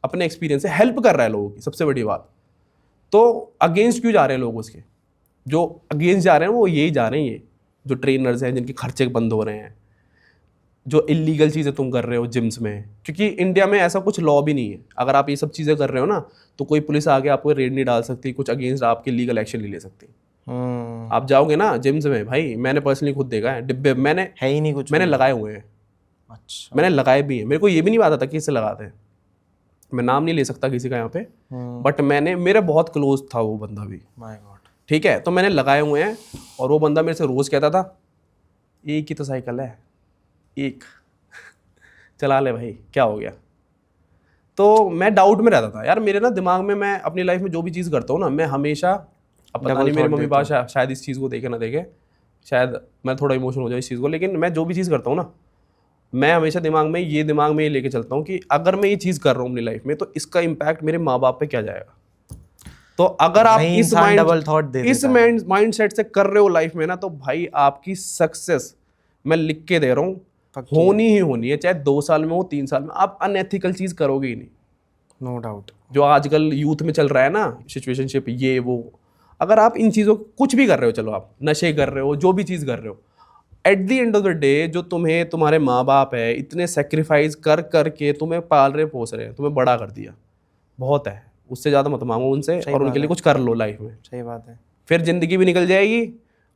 अपने एक्सपीरियंस से हेल्प कर रहा है लोगों की, सबसे बड़ी बात। तो अगेंस्ट क्यों जा रहे हैं लोग उसके? जो अगेंस्ट जा रहे हैं वो यही जा रहे हैं, ये जो ट्रेनर्स हैं जिनके खर्चे बंद हो रहे हैं, जो इलीगल चीज़ें तुम कर रहे हो जिम्स में, क्योंकि इंडिया में ऐसा कुछ लॉ भी नहीं है। अगर आप ये सब चीज़ें कर रहे हो ना, तो कोई पुलिस आके आपको रेड नहीं डाल सकती, कुछ अगेंस्ट आपके लीगल एक्शन नहीं ले सकती। आप जाओगे ना जिम्स में, भाई मैंने पर्सनली खुद देखा है, डिब्बे मैंने है ही नहीं कुछ, मैंने लगाए हुए हैं। अच्छा, मैंने लगाए भी हैं, मेरे को ये भी नहीं पता था कि इससे लगाते हैं। मैं नाम नहीं ले सकता किसी का यहाँ पे, बट मैंने, मेरा बहुत क्लोज था वो बंदा भी, माय गॉड, ठीक है, तो मैंने लगाए हुए हैं। और वो बंदा मेरे से रोज़ कहता था, एक ही तो साइकिल है, एक चला ले भाई, क्या हो गया। तो मैं डाउट में रहता था यार, मेरे ना दिमाग में, मैं अपनी लाइफ में जो भी चीज़ करता हूँ ना, मैं हमेशा, अब पता नहीं मेरे मम्मी पापा शायद इस चीज़ को देखे ना देखे, शायद मैं थोड़ा इमोशनल हो जाए इस चीज़ को, लेकिन मैं जो भी चीज़ करता हूँ ना, मैं हमेशा दिमाग में ये लेके चलता हूँ कि अगर मैं ये चीज़ कर रहा हूँ अपनी लाइफ में, तो इसका इम्पैक्ट मेरे माँ बाप पे क्या जाएगा। तो अगर आप इस माइंड सेट से कर रहे हो लाइफ में ना, तो भाई आपकी सक्सेस, मैं लिख के दे रहा हूँ, होनी ही होनी है, चाहे 2 साल में हो, 3 साल में। आप अनएथिकल चीज़ करोगे ही नहीं, नो डाउट। जो आजकल यूथ में चल रहा है ना, सिचुएशनशिप, ये वो, अगर आप इन चीज़ों कुछ भी कर रहे हो, चलो आप नशे कर रहे हो, जो भी चीज़ कर रहे हो, at the end of the day जो तुम्हें तुम्हारे माँ बाप है इतने सेक्रीफाइस कर करके तुम्हें पाल रहे पोस रहे हैं, तुम्हें बड़ा कर दिया, बहुत है, उससे ज़्यादा मत मांगो उनसे, और उनके लिए कुछ कर लो लाइफ में। सही बात है। फिर ज़िंदगी भी निकल जाएगी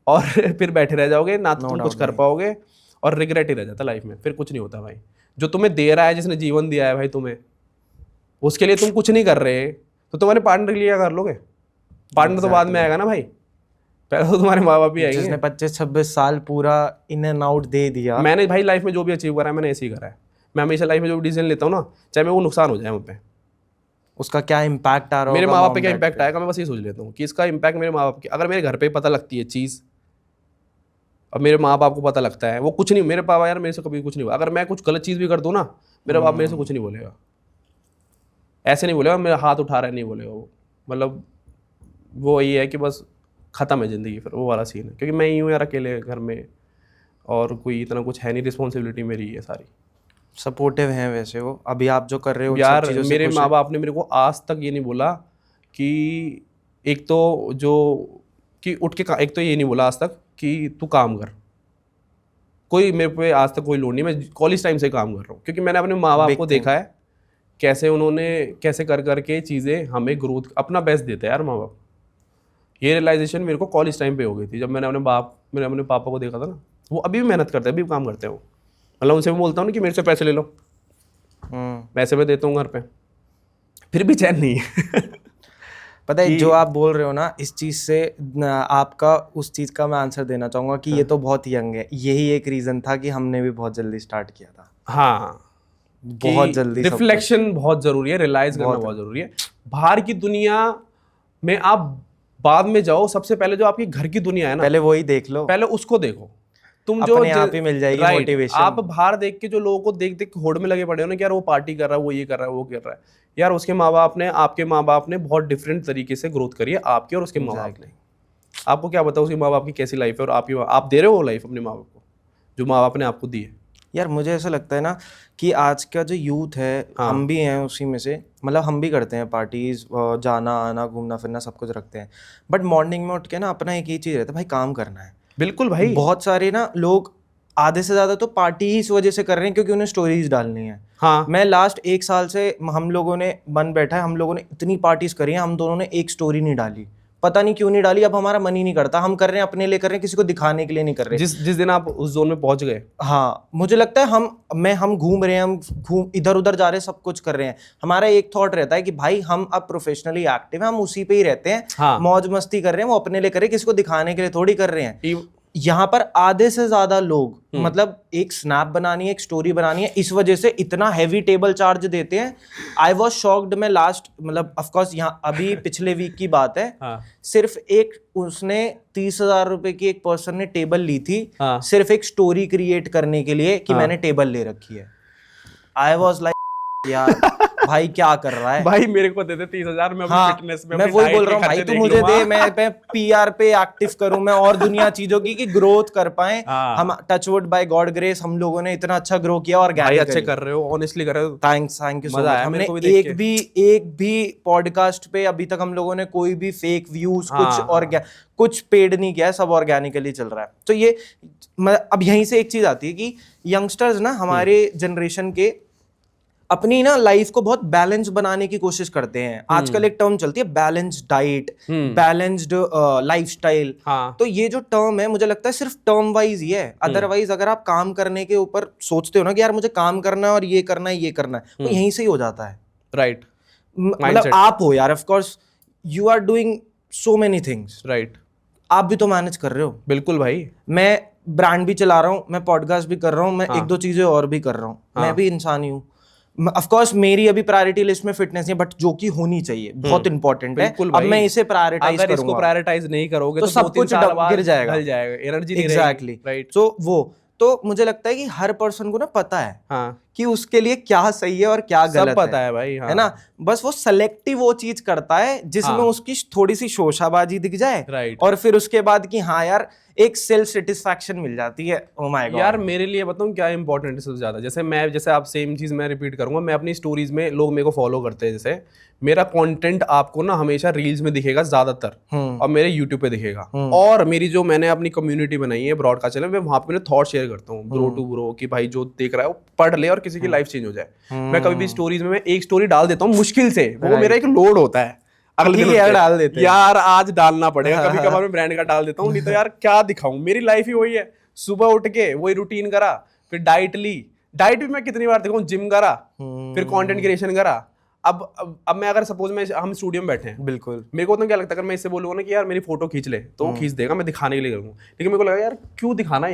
और फिर बैठे रह जाओगे, ना तुम कुछ कर पाओगे, और रिग्रेट ही रह जाता लाइफ में, फिर कुछ नहीं होता भाई। जो तुम्हें दे रहा है, जिसने जीवन दिया है भाई तुम्हें, उसके लिए तुम कुछ नहीं कर रहे, तो तुम्हारे पार्टनर के लिए क्या कर लोगे? पार्टनर तो बाद में आएगा ना भाई, पहले तो तुम्हारे माँ बाप ही आएंगे। जिसने 25-26 साल पूरा इन एंड आउट दे दिया। मैंने भाई लाइफ में जो भी अचीव करा है, मैंने ऐसे ही करा है। मैं हमेशा लाइफ में जो डिसीजन लेता हूँ ना, चाहे मैं वो नुकसान हो जाए मुझ पे, उसका क्या इम्पैक्ट आ रहा है, मेरे माँ बाप पे क्या इम्पैक्ट आएगा, मैं बस ये सोच लेता हूँ कि इसका इम्पैक्ट मेरे माँ बाप की, अगर मेरे घर पे पता लगती है चीज़, और मेरे माँ बाप को पता लगता है, वो कुछ नहीं, मेरे पापा यार मेरे से कभी कुछ नहीं हुआ। अगर मैं कुछ गलत चीज़ भी कर दूँ ना, मेरा बाप मेरे से कुछ नहीं बोलेगा, ऐसे नहीं बोलेगा मेरा हाथ उठा रहा है, नहीं बोलेगा वो, मतलब वो ये है कि बस ख़त्म है ज़िंदगी, फिर वो वाला सीन है। क्योंकि मैं ही हूँ यार अकेले घर में, और कोई इतना कुछ है नहीं, रिस्पॉन्सिबिलिटी मेरी है सारी। सपोर्टिव हैं वैसे वो, अभी आप जो कर रहे हो उन सब यार चीज़ों से मेरे खुश माँ हैं? बाप ने मेरे को आज तक ये नहीं बोला कि एक तो जो कि उठ के एक तो ये नहीं बोला आज तक कि तू काम कर। कोई मेरे पे आज तक कोई लोड नहीं, मैं कॉलेज टाइम से काम कर रहा हूँ, क्योंकि मैंने अपने माँ बाप Big को thing. देखा है कैसे उन्होंने कैसे कर करके चीज़ें हमें ग्रोथ, अपना बेस्ट देते हैं यार माँ बाप। ये रियलाइजेशन मेरे को कॉलेज टाइम पे हो गई थी, जब मैंने अपने पापा को देखा था ना। वो अभी भी मेहनत करते हैं, अभी भी काम करते हैं वो। मतलब उनसे मैं बोलता हूँ ना कि मेरे से पैसे ले लो, पैसे मैं देता हूँ घर पे, फिर भी चैन नहीं है। पता है जो आप बोल रहे हो ना, इस चीज़ से आपका उस चीज़ का मैं आंसर देना चाहूँगा कि ये तो बहुत यंग है। यही एक रीज़न था कि हमने भी बहुत जल्दी स्टार्ट किया था। हाँ, बहुत जल्दी सब कुछ। रिफ्लेक्शन बहुत जरूरी है, रियलाइज करना बहुत जरूरी है। बाहर की दुनिया में आप बाद में जाओ, सबसे पहले जो आपकी घर की दुनिया है ना, पहले वही देख लो, पहले उसको देखो। तुम जो अपने आप ही मिल जाएगी Right, मोटिवेशन। आप बाहर देख के जो लोगों को देख देख होड़ में लगे पड़े हो ना कि यार वो पार्टी कर रहा है, वो ये कर रहा है, वो कर रहा है, यार उसके माँ बाप ने, आपके माँ बाप ने बहुत डिफरेंट तरीके से ग्रोथ करी है, आपकी और उसके माँ बाप ने। आपको क्या पता उसके माँ बाप की कैसी लाइफ है, और आपकी आप दे रहे हो वो लाइफ अपने माँ बाप को जो माँ बाप ने आपको दी है। यार मुझे ऐसा लगता है ना कि आज का जो यूथ है, हम भी हैं उसी में से। मतलब हम भी करते हैं पार्टीज, जाना आना, घूमना फिरना सब कुछ रखते हैं, बट मॉर्निंग में उठ के ना अपना एक ही चीज़ रहता है, भाई काम करना है। बिल्कुल भाई। बहुत सारे ना लोग आधे से ज़्यादा तो पार्टी ही इस वजह से कर रहे हैं क्योंकि उन्हें स्टोरीज डालनी है। हाँ, मैं लास्ट 1 साल से हम लोगों ने मन बैठा है, हम लोगों ने इतनी पार्टीज करी हैं, हम दोनों ने एक स्टोरी नहीं डाली। पता नहीं क्यों नहीं डाली, अब हमारा मन ही नहीं करता। हम कर रहे हैं अपने लिए कर रहे हैं, किसी को दिखाने के लिए नहीं कर रहे। जिस दिन आप उस जोन में पहुंच गए, हाँ, मुझे लगता है हम घूम रहे हैं, हम इधर उधर जा रहे हैं, सब कुछ कर रहे हैं। हमारा एक थॉट रहता है कि भाई हम अब प्रोफेशनली एक्टिव हैं, हम उसी पे ही रहते हैं। हाँ। मौज मस्ती कर रहे हैं, वो अपने लिए कर रहे हैं, किसी को दिखाने के लिए थोड़ी कर रहे हैं। यहाँ पर आधे से ज्यादा लोग मतलब एक स्नैप बनानी है, एक स्टोरी बनानी है, इस वजह से इतना हैवी टेबल चार्ज देते हैं। I was shocked. मैं लास्ट मतलब ऑफकोर्स यहाँ अभी पिछले वीक की बात है। हाँ। सिर्फ एक उसने 30,000 रुपए की एक पर्सन ने टेबल ली थी, हाँ। सिर्फ एक स्टोरी क्रिएट करने के लिए कि मैंने टेबल ले रखी है। आई वॉज लाइक यार भाई क्या कर रहा है भाई, मेरे को दे दे 30,000, मैं अपनी फिटनेस में, मैं वही बोल रहा हूँ भाई, तू मुझे दे, मैं पीआर पे एक्टिव करूं, मैं और दुनिया चीजों की ग्रोथ कर पाए। हम टचवुड बाय गॉड ग्रेस हम लोगों ने इतना अच्छा ग्रो किया और भाई अच्छे कर रहे हो, ऑनेस्टली कर रहे हो। थैंक यू सो मजा मच। आया हमने मेरे को भी एक भी पॉडकास्ट पे अभी तक हम लोगों ने कोई भी फेक व्यूज कुछ पेड नहीं किया है, सब ऑर्गेनिकली चल रहा है। तो ये अब यहीं से एक चीज आती है कि यंगस्टर्स ना हमारे जनरेशन के अपनी ना लाइफ को बहुत बैलेंस बनाने की कोशिश करते हैं। आजकल एक टर्म चलती है बैलेंस्ड डाइट, बैलेंस्ड लाइफस्टाइल। तो ये जो टर्म है मुझे लगता है सिर्फ टर्म वाइज ही है। अदरवाइज अगर आप काम करने के ऊपर सोचते हो ना कि यार मुझे काम करना है और ये करना है ये करना है, तो यहीं से ही हो जाता है। राइट। मतलब आप हो यार, of course you are doing so many things, right. आप भी तो मैनेज कर रहे हो। बिल्कुल भाई। मैं ब्रांड भी चला रहा हूँ, मैं पॉडकास्ट भी कर रहा हूँ, मैं एक दो चीजें और भी कर रहा हूँ। मैं भी इंसान ही हूँ। ऑफ कोर्स मेरी अभी प्रायोरिटी लिस्ट में फिटनेस है, बट जो कि होनी चाहिए, बहुत इंपॉर्टेंट है। अब मैं इसे प्रायोरिटाइज करूंगा। अगर इसको प्रायोरिटाइज नहीं करोगे तो सब कुछ गिर जाएगा, एनर्जी नहीं एग्जैक्टली। राइट। तो मुझे लगता है कि हर पर्सन को ना पता है कि उसके लिए क्या सही है और क्या गलत है। सब पता है भाई। है ना, बस वो सेलेक्टिव वो चीज करता है जिसमें उसकी थोड़ी सी शोशाबाजी दिख जाए, राइट। और फिर उसके बाद कि हाँ यार एक सेल्फ सेटिस्फैक्शन मिल जाती है। ओ माय गॉड यार, मेरे लिए बताऊं क्या इंपॉर्टेंट है सबसे ज्यादा। जैसे आप सेम चीज मैं रिपीट करूंगा, मैं अपनी स्टोरीज में लोग मेरे को फॉलो करते हैं। जैसे मेरा कंटेंट आपको ना हमेशा रील्स में दिखेगा ज्यादातर, और मेरे यूट्यूब पे दिखेगा। और मेरी जो मैंने अपनी कम्युनिटी बनाई है ब्रॉडकास्ट चैनल, मैं वहां पे थॉट शेयर करता हूँ ब्रो टू ब्रो, कि भाई जो देख रहा है वो पढ़ ले और किसी की लाइफ चेंज हो जाए। मैं कभी भी स्टोरीज में मैं एक स्टोरी डाल देता हूँ मुश्किल से, वो मेरा एक लोड होता है। अगले दिन डाल देते हैं यार, आज डालना पड़ेगा। कभी कभार मैं ब्रांड का डाल देता हूँ, नहीं तो यार क्या दिखाऊं। मेरी लाइफ ही वही है, सुबह उठ के वही रूटीन करा, फिर डाइट ली। डाइट भी मैं कितनी बार दिखाऊं, जिम करा, फिर कंटेंट क्रिएशन करा। अब मैं अगर सपोज हम स्टूडियो में बैठे हैं, बिल्कुल, मेरे को तो क्या लगता है, अगर मैं इससे बोलूंगा ना कि यार मेरी फोटो खींच ले, तो वो खींच देगा, मैं दिखाने के लिए करूंगा। लेकिन मेरे को लगा यार क्यों दिखाना,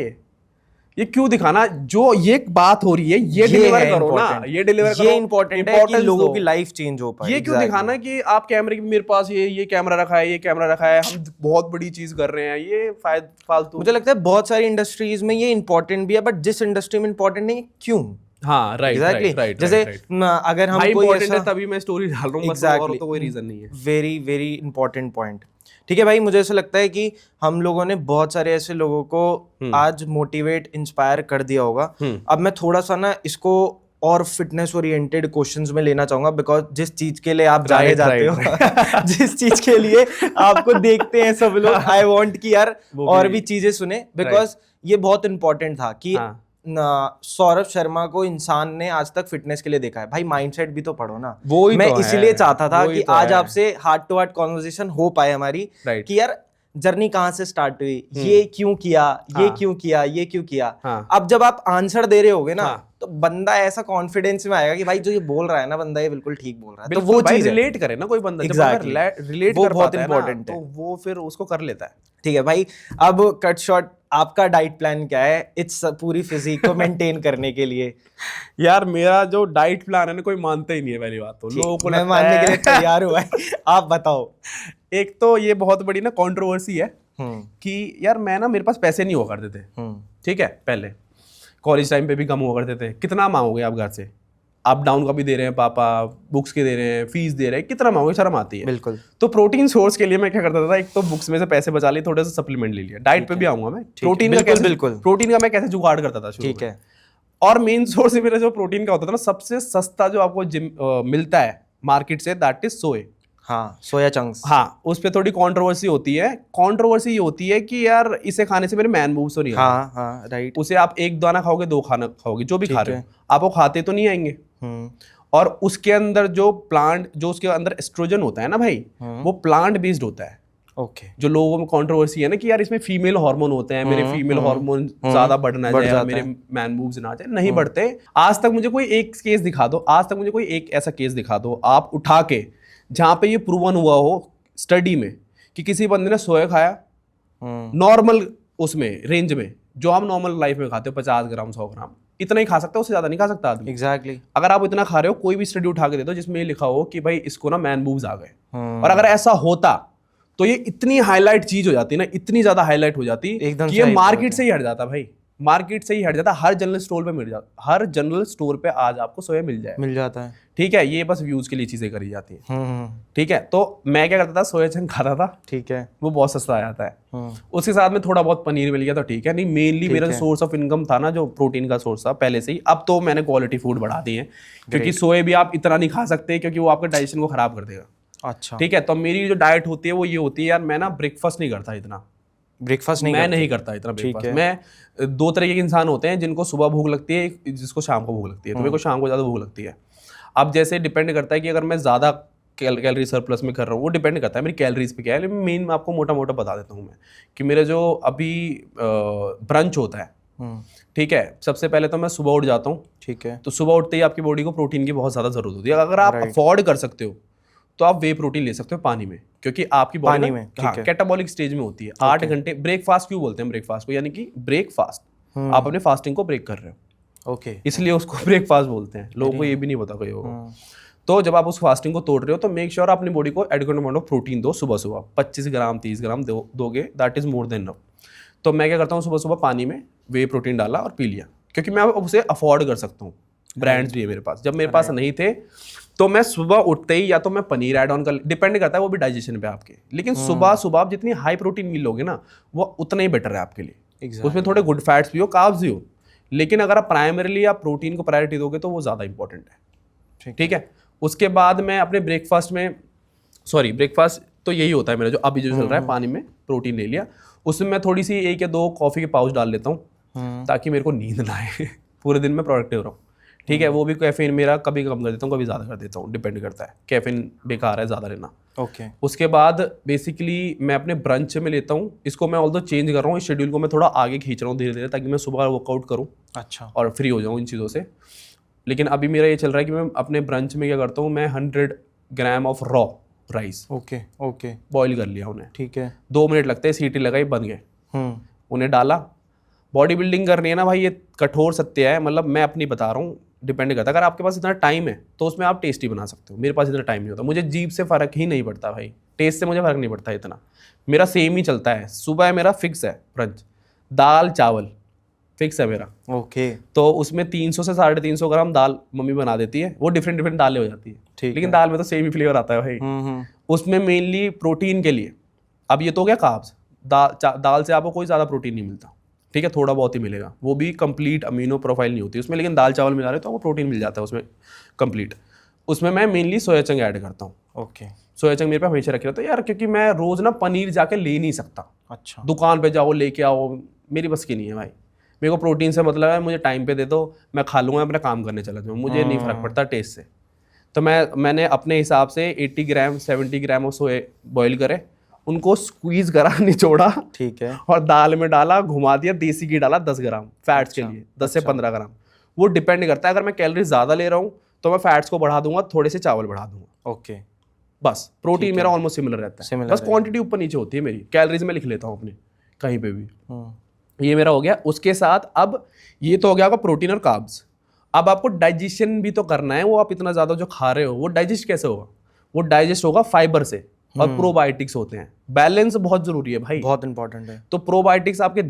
ये क्यों दिखाना, जो ये बात हो रही है ये डिलीवर करो ना, ये डिलीवर करो। ये इंपॉर्टेंट है कि लोगों की लाइफ चेंज हो पाए। ये क्यों दिखाना कि आप कैमरे की, मेरे पास ये कैमरा रखा है, ये कैमरा रखा है, हम बहुत बड़ी चीज कर रहे हैं, ये फालतू। मुझे लगता है बहुत सारी इंडस्ट्रीज में ये इंपॉर्टेंट भी है, बट जिस इंडस्ट्री में इंपॉर्टेंट नहीं क्यों। हाँ, राइट, राइट। जैसे अगर हम कोई इंपॉर्टेंट है तभी मैं स्टोरी डाल रहा हूँ, और तो कोई रीजन नहीं है। Very very important point. ठीक है भाई, मुझे ऐसा लगता है कि हम लोगों ने बहुत सारे ऐसे लोगों को आज मोटिवेट इंस्पायर कर दिया होगा। अब मैं थोड़ा सा ना इसको और फिटनेस ओरिएंटेड क्वेश्चंस में लेना चाहूंगा, बिकॉज जिस चीज के लिए आप जाने जाते हो जिस चीज के लिए आपको देखते हैं सब लोग, आई वांट कि यार और भी चीजें सुने, बिकॉज ये बहुत इंपॉर्टेंट था कि सौरभ शर्मा को इंसान ने आज तक फिटनेस के लिए देखा है। भाई माइंडसेट भी तो पढ़ो ना। मैं इसीलिए चाहता था कि आज आपसे हार्ट टू हार्ट कॉन्वर्सेशन हो पाए हमारी, कि यार जर्नी कहाँ से स्टार्ट हुई, ये क्यों किया, ये क्यों किया, ये क्यों किया। अब जब आप आंसर दे रहे होगे ना, तो बंदा ऐसा कॉन्फिडेंस में आएगा कि भाई जो ये बोल रहा है ना बंदा, ये बिल्कुल ठीक बोल रहा है। तो वो चीज रिलेट करे ना कोई बंदा, exactly. रिलेट वो बहुत इंपॉर्टेंट है, तो वो फिर उसको कर लेता है। ठीक है भाई, अब कट शॉर्ट, आपका डाइट प्लान क्या है इस पूरी फिजिक को मेंटेन करने के लिए? यार मेरा जो डाइट प्लान है ना, कोई मानता ही नहीं है पहली बात तो। लोगों को मैं मानने के लिए तैयार हूँ भाई, आप बताओ। एक तो ये बहुत बड़ी ना कंट्रोवर्सी है कि यार मैं ना, मेरे पास पैसे नहीं हुआ करते थे, ठीक है, पहले कॉलेज टाइम पे भी कम हुआ करते थे। कितना मांगोगे आप घर से, अप डाउन का भी दे रहे हैं पापा, बुक्स के दे रहे हैं, फीस दे रहे हैं, कितना मांगोगे, शर्म आती है। बिल्कुल। तो प्रोटीन सोर्स के लिए मैं क्या करता था, एक तो बुक्स में से पैसे बचा लिए, थोड़े से सप्लीमेंट ले लिया। डाइट पे भी आऊंगा मैं, प्रोटीन का मैं कैसे जुगाड़ करता था, ठीक है। और मेन सोर्स मेरा जो प्रोटीन का होता था ना, सबसे सस्ता जो आपको मिलता है मार्केट से, दैट इज सोए। हाँ, सोया चंक्स। हाँ, उस पे थोड़ी कंट्रोवर्सी होती है। कंट्रोवर्सी ये होती है कि यार इसे खाने से मेरे मैन मूव्स तो नहीं आएंगे। हाँ हाँ, राइट। उसे आप एक दाना खाओगे, 2 खाना खाओगे, जो भी खा रहे हो, आपको खाते तो नहीं आएंगे। और उसके अंदर जो उसके अंदर एस्ट्रोजन होता है ना भाई, वो प्लांट बेस्ड होता है। ओके। जो लोगों में कंट्रोवर्सी है ना कि यार इसमें फीमेल हार्मोन होते हैं, मेरे फीमेल हार्मोन ज्यादा बढ़ना जाए, मेरे मैन मूव्स ना जाए, नहीं बढ़ते। आज तक मुझे कोई एक केस दिखा दो, आज तक मुझे कोई एक ऐसा केस दिखा दो आप उठा के, जहां पे ये प्रूवन हुआ हो स्टडी में कि किसी बंदे ने सोया खाया नॉर्मल उसमें रेंज में, जो आप नॉर्मल लाइफ में खाते हो 50 ग्राम 100 ग्राम, इतना ही खा सकता है, उससे ज्यादा नहीं खा सकता आदमी। एग्जैक्टली। अगर आप इतना खा रहे हो, कोई भी स्टडी उठा के दे दो जिसमें ये लिखा हो कि भाई इसको ना मैन मूव्स आ गए। और अगर ऐसा होता तो ये इतनी हाईलाइट चीज हो जाती ना, इतनी ज्यादा हाईलाइट हो जाती कि ये मार्केट से ही हट जाता भाई, मार्केट से ही हट जाता। हर जनरल स्टोर पे मिल जाता, हर जनरल स्टोर पे आज आपको सोया मिल जाता है, ठीक है। ये बस व्यूज के लिए चीजें करी जाती है, ठीक है। तो मैं क्या करता था, सोया चंक खाता था, ठीक है, वो बहुत सस्ता आ जाता है। उसके साथ में थोड़ा बहुत पनीर मिल गया तो ठीक है। नहीं, मेनली मेरा सोर्स ऑफ इनकम था ना, जो प्रोटीन का सोर्स था पहले से ही। अब तो मैंने क्वालिटी फूड बढ़ा दी है, क्योंकि सोया भी आप इतना नहीं खा सकते, क्योंकि वो आपके डाइजेशन को खराब कर देगा। अच्छा, ठीक है। तो मेरी जो डाइट होती है वो ये होती है यार, मैं ना ब्रेकफास्ट नहीं करता इतना, ब्रेकफास्ट नहीं करता इतना ब्रेकफास्ट। मैं 2 तरह के इंसान होते हैं, जिनको सुबह भूख लगती है, जिसको शाम को भूख लगती है। तो मेरे को शाम को ज़्यादा भूख लगती है। अब जैसे डिपेंड करता है कि अगर मैं ज़्यादा कैलोरी सरप्लस में कर रहा हूँ, वो डिपेंड करता है मेरी कैलोरीज पे क्या है। लेकिन मेन आपको मोटा मोटा बता देता हूँ मैं कि मेरा जो अभी ब्रंच होता है, ठीक है, सबसे पहले तो मैं सुबह उठ जाता हूँ, ठीक है। तो सुबह उठते ही आपकी बॉडी को प्रोटीन की बहुत ज़्यादा ज़रूरत होती है। अगर आप अफोर्ड कर सकते हो तो आप वे प्रोटीन ले सकते हो पानी में, क्योंकि आपकी बॉडी में कैटाबॉलिक स्टेज में होती है। 8 घंटे ब्रेकफास्ट क्यों बोलते हैं ब्रेकफास्ट को, यानी कि ब्रेकफास्ट, आप अपने फास्टिंग को ब्रेक कर रहे हो, ओके, इसलिए उसको ब्रेकफास्ट बोलते हैं। लोगों को ये भी नहीं पता कोई होगा। तो जब आप उस फास्टिंग को तोड़ रहे हो, तो मेक श्योर अपनी बॉडी को एडिक्वेट अमाउंट ऑफ प्रोटीन दो। सुबह सुबह 25 ग्राम 30 ग्राम दोगे, that is more than enough. तो मैं क्या करता हूँ, सुबह सुबह पानी में वे प्रोटीन डाला और पी लिया, क्योंकि मैं उसे अफोर्ड कर सकता हूँ। ब्रांड्स भी है मेरे पास। जब मेरे पास नहीं थे तो मैं सुबह उठते ही या तो मैं पनीर ऐड ऑन कर, डिपेंड करता है वो भी डाइजेशन पे आपके। लेकिन सुबह सुबह आप जितनी हाई प्रोटीन मील लोगे ना, वो उतना ही बेटर है आपके लिए। उसमें थोड़े गुड फैट्स भी हो, कार्ब्स भी हो, लेकिन अगर आप प्राइमरीली आप प्रोटीन को प्रायोरिटी दोगे तो वो ज़्यादा इंपॉर्टेंट है, ठीक है। उसके बाद मैं अपने ब्रेकफास्ट में, ब्रेकफास्ट तो यही होता है मेरा, जो अभी जो चल रहा है, पानी में प्रोटीन ले लिया, उसमें मैं थोड़ी सी 1 या 2 कॉफ़ी के पाउच डाल लेता हूँ, ताकि मेरे को नींद ना आए, पूरे दिन में प्रोडक्टिव रहूँ, ठीक है। वो भी कैफीन मेरा कभी कम कर देता हूँ, कभी ज़्यादा कर देता हूँ, डिपेंड करता है, कैफीन बेकार है ज़्यादा लेना, ओके। उसके बाद बेसिकली मैं अपने ब्रंच में लेता हूँ। इसको मैं ऑल्दो चेंज कर रहा हूँ, इस शेड्यूल को मैं थोड़ा आगे खींच रहा हूँ धीरे धीरे, ताकि मैं सुबह वर्कआउट करूँ, अच्छा, और फ्री हो जाऊँ इन चीज़ों से। लेकिन अभी मेरा ये चल रहा है कि मैं अपने ब्रंच में क्या करता हूँ, मैं 100 gram of raw rice, okay okay, boil कर लिया उन्हें, ठीक है, 2 मिनट लगते हैं, सीटी लगाई, बन गए, उन्हें डाला। बॉडी बिल्डिंग करनी है ना भाई, ये कठोर सत्य है, मतलब मैं अपनी बता रहा हूँ, डिपेंड करता है। अगर आपके पास इतना टाइम है तो उसमें आप टेस्टी बना सकते हो। मेरे पास इतना टाइम नहीं होता, मुझे जीभ से फ़र्क ही नहीं पड़ता भाई, टेस्ट से मुझे फ़र्क नहीं पड़ता इतना, मेरा सेम ही चलता है। सुबह मेरा फिक्स है ब्रंच, दाल चावल फिक्स है मेरा, ओके। तो उसमें 300 से 350 ग्राम दाल मम्मी बना देती है, वो डिफरेंट दालें हो जाती है, ठीक, लेकिन दाल में तो सेम ही फ्लेवर आता है भाई। उसमें मेनली प्रोटीन के लिए अब ये तो हो गया कार्ब्स। दाल से आपको कोई ज़्यादा प्रोटीन नहीं मिलता, ठीक है, थोड़ा बहुत ही मिलेगा, वो भी कंप्लीट अमीनो प्रोफाइल नहीं होती उसमें, लेकिन दाल चावल मिला रहे तो आपको प्रोटीन मिल जाता है उसमें कंप्लीट। उसमें मैं मेनली सोया चंक ऐड करता हूँ। ओके। सोया चंक मेरे पे हमेशा रखे रहता है यार, क्योंकि मैं रोज़ ना पनीर जाके ले नहीं सकता। अच्छा। दुकान पे जाओ लेके आओ, मेरी बस की नहीं है भाई। मेरे को प्रोटीन से मतलब है, मुझे टाइम पे दे दो, मैं खा लूँगा, अपना काम करने चला जाऊँ, मुझे नहीं फ़र्क पड़ता टेस्ट से। तो मैंने अपने हिसाब से 80 ग्राम 70 ग्राम ऑफ सोया बॉईल करे, उनको स्क्वीज करा, निचोड़ा, ठीक है, और दाल में डाला, घुमा दिया, देसी घी डाला 10 ग्राम फैट्स के लिए, 10 से 15 ग्राम। वो डिपेंड करता है, अगर मैं कैलोरीज ज़्यादा ले रहा हूँ तो मैं फैट्स को बढ़ा दूंगा, थोड़े से चावल बढ़ा दूंगा। ओके। बस प्रोटीन मेरा ऑलमोस्ट सिमिलर रहता है, Similar बस क्वांटिटी ऊपर नीचे होती है मेरी, कैलोरीज में लिख लेता हूँ अपने कहीं पे भी। ये मेरा हो गया। उसके साथ अब ये तो हो गया आपका प्रोटीन और कार्ब्स। अब आपको डाइजेशन भी तो करना है, वो आप इतना ज़्यादा जो खा रहे हो वो डाइजेस्ट कैसे होगा? वो डाइजेस्ट होगा फाइबर से, और प्रोबायोटिक्स होते हैं। बैलेंस बहुत जरूरी है भाई, बहुत इंपॉर्टेंट है। तो प्रोबायोटिक्स आपके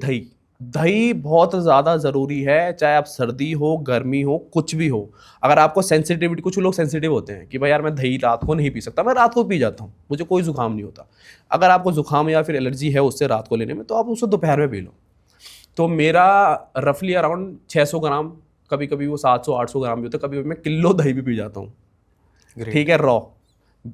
दही बहुत ज़्यादा ज़रूरी है, चाहे आप सर्दी हो गर्मी हो कुछ भी हो। अगर आपको सेंसिटिविटी, कुछ लोग सेंसिटिव होते हैं कि भाई यार मैं दही रात को नहीं पी सकता, मैं रात को पी जाता हूँ, मुझे कोई जुकाम नहीं होता। अगर आपको जुकाम या फिर एलर्जी है उससे रात को लेने में, तो आप उसको दोपहर में पी लो। तो मेरा रफली अराउंड 600 ग्राम, कभी कभी वो 700-800 ग्राम भी होता है, कभी कभी मैं किलो दही भी पी जाता हूँ, ठीक है, रॉ।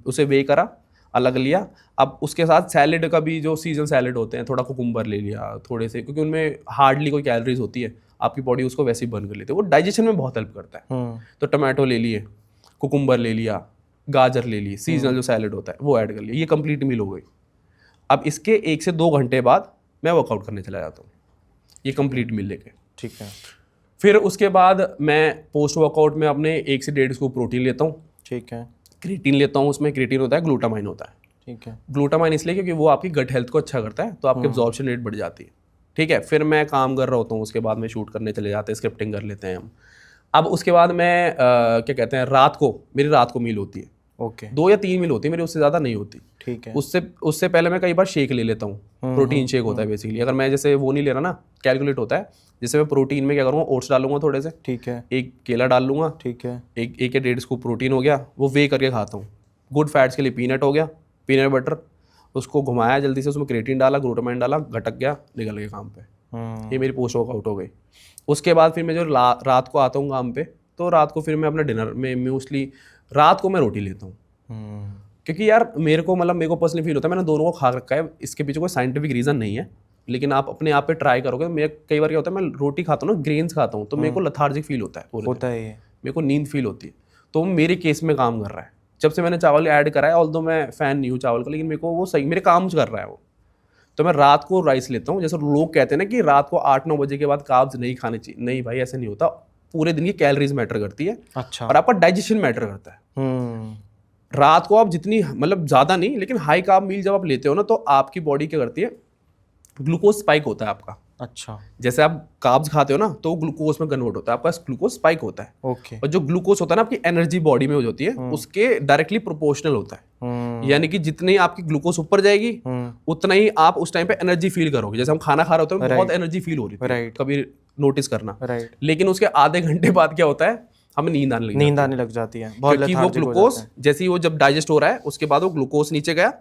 उसे वे करा, अलग लिया। अब उसके साथ सैलेड का भी, जो सीजन सैलेड होते हैं, थोड़ा कुकुम्बर ले लिया थोड़े से, क्योंकि उनमें हार्डली कोई कैलोरीज होती है, आपकी बॉडी उसको वैसे ही बर्न कर लेती है, वो डाइजेशन में बहुत हेल्प करता है। तो टमाटो ले लिए, कुकुम्बर ले लिया, गाजर ले ली, सीजनल जो सैलेड होता है वो ऐड कर लिया, ये कंप्लीट मील हो गई। अब इसके 1 से 2 घंटे बाद मैं वर्कआउट करने चला जाता हूँ, ये कंप्लीट मील लेके। ठीक है। फिर उसके बाद मैं पोस्ट वर्कआउट में अपने 1 से 1.5 स्कूप प्रोटीन लेता हूँ। ठीक है। क्रिएटिन लेता हूँ, उसमें क्रिएटिन होता है, ग्लूटामाइन होता है। ठीक है। ग्लूटामाइन इसलिए क्योंकि वो आपकी गट हेल्थ को अच्छा करता है, तो आपकी एब्जॉर्प्शन रेट बढ़ जाती है, ठीक है। फिर मैं काम कर रहा होता हूँ, उसके बाद में शूट करने चले जाते हैं, स्क्रिप्टिंग कर लेते हैं हम। अब उसके बाद मैं क्या कहते हैं, मेरी रात को मील होती है। ओके। 2 या 3 मील होती है मेरी, उससे ज़्यादा नहीं होती। ठीक है। उससे पहले मैं कई बार शेक ले लेता हूँ, प्रोटीन शेक होता है बेसिकली। अगर मैं जैसे वो नहीं ले रहा ना, कैलकुलेट होता है, जैसे मैं प्रोटीन में क्या करूँगा, ओट्स डालूंगा थोड़े से, ठीक है, 1 केला डाल लूँगा, ठीक है, 1 या 1.5 स्कूप प्रोटीन हो गया, वो वे करके खाता हूँ। गुड फैट्स के लिए पीनट हो गया, पीनट बटर, उसको घुमाया जल्दी से, उसमें क्रिएटिन डाला, ग्लूटामाइन डाला, घटक गया, निकल गया काम पे। ये मेरी पोस्ट वर्कआउट हो गई। उसके बाद फिर मैं जो रात को आता हूँ काम पे, तो रात को फिर मैं अपना डिनर में मोस्टली रात को मैं रोटी लेता हूँ, क्योंकि यार मेरे को पर्सनली फील होता है, मैंने दोनों को खा रखा है, इसके पीछे कोई साइंटिफिक रीज़न नहीं है, लेकिन आप अपने आप पे ट्राई करोगे। मेरे कई बार क्या होता है, मैं रोटी खाता हूँ ना, ग्रेन्स खाता हूँ, तो मेरे को लथार्जिक फील होता है पूरे दिन, मेरे को नींद फील होती है। तो मेरे केस में काम कर रहा है, जब से मैंने चावल ऐड करा है, ऑल्दो मैं फ़ैन नहीं हूँ चावल का, लेकिन मेरे को वो सही मेरे काम कर रहा है वो। तो मैं रात को राइस लेता हूँ। जैसे लोग कहते हैं ना कि रात को 8-9 बजे के बाद कार्ब्स नहीं खाने चाहिए, नहीं भाई ऐसे नहीं होता, पूरे दिन की कैलोरीज मैटर करती है। अच्छा। और आपका डाइजेशन मैटर करता है। रात को आप जितनी ज़्यादा नहीं, लेकिन हाई कार्ब मील जब आप लेते हो ना, तो आपकी बॉडी क्या करती है, ग्लूकोज स्पाइक होता है आपका। अच्छा। जैसे आप कार्ब्स खाते हो ना, तो ग्लूकोज में कन्वर्ट होता है, आपका ग्लूकोज स्पाइक होता है। ओके। और जो ग्लूकोज होता है ना, आपकी एनर्जी बॉडी में हो जाती है, उसके डायरेक्टली प्रोपोर्शनल होता है। यानी कि जितनी आपकी ग्लूकोज ऊपर जाएगी, उतना ही आप उस टाइम पे एनर्जी फील करोगे। जैसे हम खाना खा रहे होते हैं, बहुत एनर्जी फील हो रही है, कभी नोटिस करना। लेकिन उसके आधे घंटे बाद क्या होता है, हमें नींद आने लग जाती है, क्योंकि वो ग्लूकोज जैसे ही वो जब डाइजेस्ट हो रहा है, उसके बाद वो ग्लूकोज नीचे गया,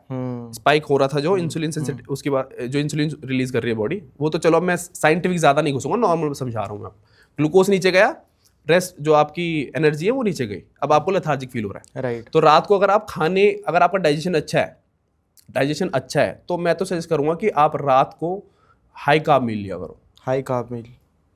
स्पाइक हो रहा था जो इंसुलिन सेंसिटिव, उसके बाद जो इंसुलिन रिलीज कर रही है बॉडी, वो तो चलो अब मैं साइंटिफिक ज्यादा नहीं घुसूंगा, नॉर्मल समझा रहा हूँ मैं। ग्लूकोज नीचे गया, रेस्ट जो आपकी एनर्जी है वो नीचे गई, अब आपको लेथार्जिक फील हो रहा है। राइट। तो रात को अगर आपका डाइजेशन अच्छा है, तो मैं तो सजेस्ट करूंगा कि आप रात को हाई कार्ब मील लिया करो। हाई कार्ब मील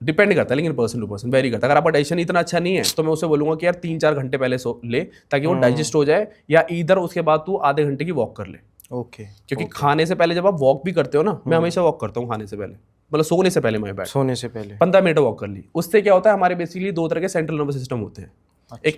डिपेंड करता है, लेकिन पर्सन टू पर्सन वेरी करता है। अगर आपका डाइजेशन इतना अच्छा नहीं है, तो मैं उसे बोलूंगा कि यार 3-4 घंटे पहले सो ले, ताकि वो डाइजेस्ट हो जाए, या इधर उसके बाद तू आधे घंटे की वॉक कर ले। ओके। क्योंकि खाने से पहले जब आप वॉक भी करते हो ना, मैं हमेशा वॉक करता हूँ खाने से पहले, मतलब सोने से पहले, सोने से पहले 15 मिनट वॉक कर ली। उससे क्या होता है, हमारे बेसिकली 2 तरह के सेंट्रल नर्वस सिस्टम होते हैं। अच्छा। एक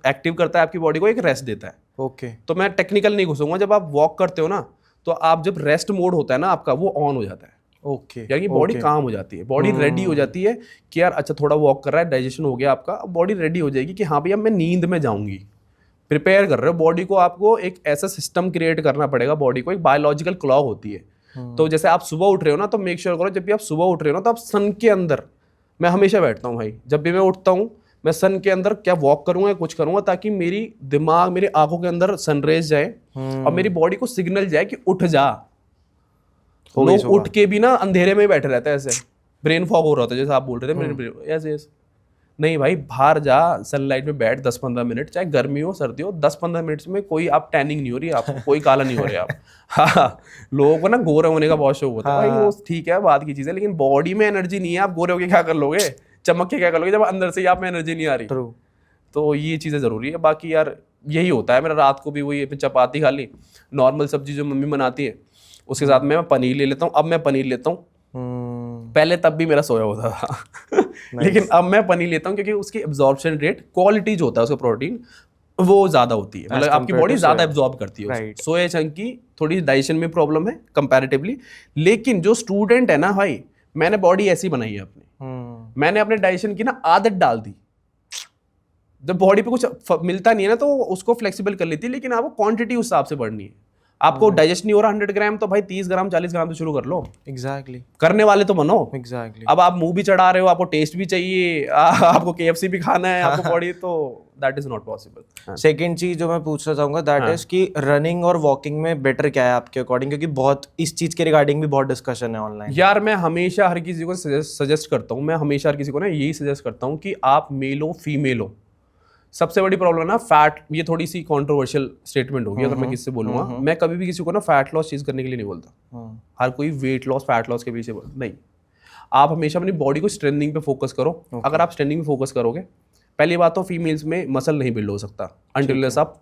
एक्टिव करता है आपकी बॉडी को, एक रेस्ट देता है। ओके। तो मैं टेक्निकल नहीं घुसूंगा, जब आप वॉक करते हो ना, तो आप जब रेस्ट मोड होता है ना आपका, वो ऑन हो जाता है। ओके। यानी बॉडी काम हो जाती है, बॉडी रेडी हो जाती है कि यार अच्छा थोड़ा वॉक कर रहा है, डाइजेशन हो गया आपका, बॉडी रेडी हो जाएगी कि हाँ भैया मैं नींद में जाऊंगी। प्रिपेयर कर रहे हो बॉडी को, आपको एक ऐसा सिस्टम क्रिएट करना पड़ेगा बॉडी को, एक बायोलॉजिकल क्लॉक होती है। तो जैसे आप सुबह उठ रहे हो ना, तो मेक श्योर करो जब भी आप सुबह उठ रहे हो ना, तो आप सन के अंदर, मैं हमेशा बैठता हूँ भाई, जब भी मैं उठता हूँ मैं सन के अंदर क्या वॉक करूंगा, कुछ करूंगा, ताकि मेरी दिमाग, मेरी आंखों के अंदर सनरेज जाए और मेरी बॉडी को सिग्नल जाए कि उठ जा, हो गई लोग सुबह। उठ के भी ना अंधेरे में ही बैठे रहते हैं, ऐसे ब्रेन फॉग हो रहा होता है, जैसे आप बोल रहे थे मेरे ऐसे ऐसे। नहीं भाई, बाहर जा, सनलाइट में बैठ 10-15 मिनट, चाहे गर्मी हो सर्दी हो, 10-15 मिनट में कोई आप टैनिंग नहीं हो रही, आपको कोई काला नहीं हो रहे आप। हाँ, लोगों को ना गोरे होने का बहुत शौक होता है भाई, वो ठीक है, बात की चीज़ है, लेकिन बॉडी में एनर्जी नहीं है, आप गोरे होके क्या कर लोगे, चमक के क्या कर लोगे जब अंदर से ही आप में एनर्जी नहीं आ रही। ट्रू। तो ये चीज़ें ज़रूरी है। बाकी यार यही होता है मेरा, रात को भी वही चपाती खा ली, नॉर्मल सब्जी जो मम्मी बनाती है, उसके साथ मैं पनीर ले लेता हूँ। अब मैं पनीर लेता हूँ, पहले तब भी मेरा सोया होता था लेकिन अब मैं पनीर लेता हूँ क्योंकि उसकी एब्जॉर्प्शन रेट, क्वालिटी जो होता है उसका प्रोटीन, वो ज़्यादा होती है, मतलब आपकी बॉडी ज़्यादा एब्जॉर्ब करती है। सोया चंक की थोड़ी डाइजेशन में प्रॉब्लम है कंपैरेटिवली, लेकिन जो स्टूडेंट है ना भाई, मैंने बॉडी ऐसी बनाई है अपनी, मैंने अपने डाइजेशन की ना आदत डाल दी। जब बॉडी पे कुछ मिलता नहीं है ना तो उसको फ्लेक्सिबल कर लेती है, लेकिन आपको क्वांटिटी उस हिसाब से बढ़नी है। आपको डाइजेस्ट नहीं हो रहा 100 ग्राम, तो भाई 30 ग्राम 40 ग्राम से शुरू कर लो। एग्जैक्टली। करने वाले तो बनो। एग्जैक्टली। अब आप मुंह भी चढ़ा रहे हो, आपको टेस्ट भी चाहिए, आपको KFC भी खाना है, आपको बॉडी, तो that is not possible. Second चीज जो मैं पूछना चाहूंगा दैट इज कि रनिंग और वॉकिंग में बेटर क्या है आपके अकॉर्डिंग, क्योंकि बहुत इस चीज के रिगार्डिंग भी बहुत डिस्कशन है ऑनलाइन। यार मैं हमेशा हर किसी को सजेस्ट करता हूँ, मैं हमेशा हर किसी को ना यही सजेस्ट करता हूँ कि आप मेल हो फीमेल हो, सबसे बड़ी प्रॉब्लम है ना फैट। ये थोड़ी सी कंट्रोवर्शियल स्टेटमेंट होगी अगर मैं किसी से बोलूंगा, मैं कभी भी किसी को ना फैट लॉस चीज करने के लिए नहीं बोलता। हर कोई वेट लॉस फैट लॉस के पीछे नहीं, आप हमेशा अपनी बॉडी को स्ट्रेंथनिंग पे फोकस करो। अगर आप स्ट्रेंथनिंग पे फोकस करोगे, पहली बात तो फीमेल्स में मसल नहीं बिल्ड हो सकता अनटिल आप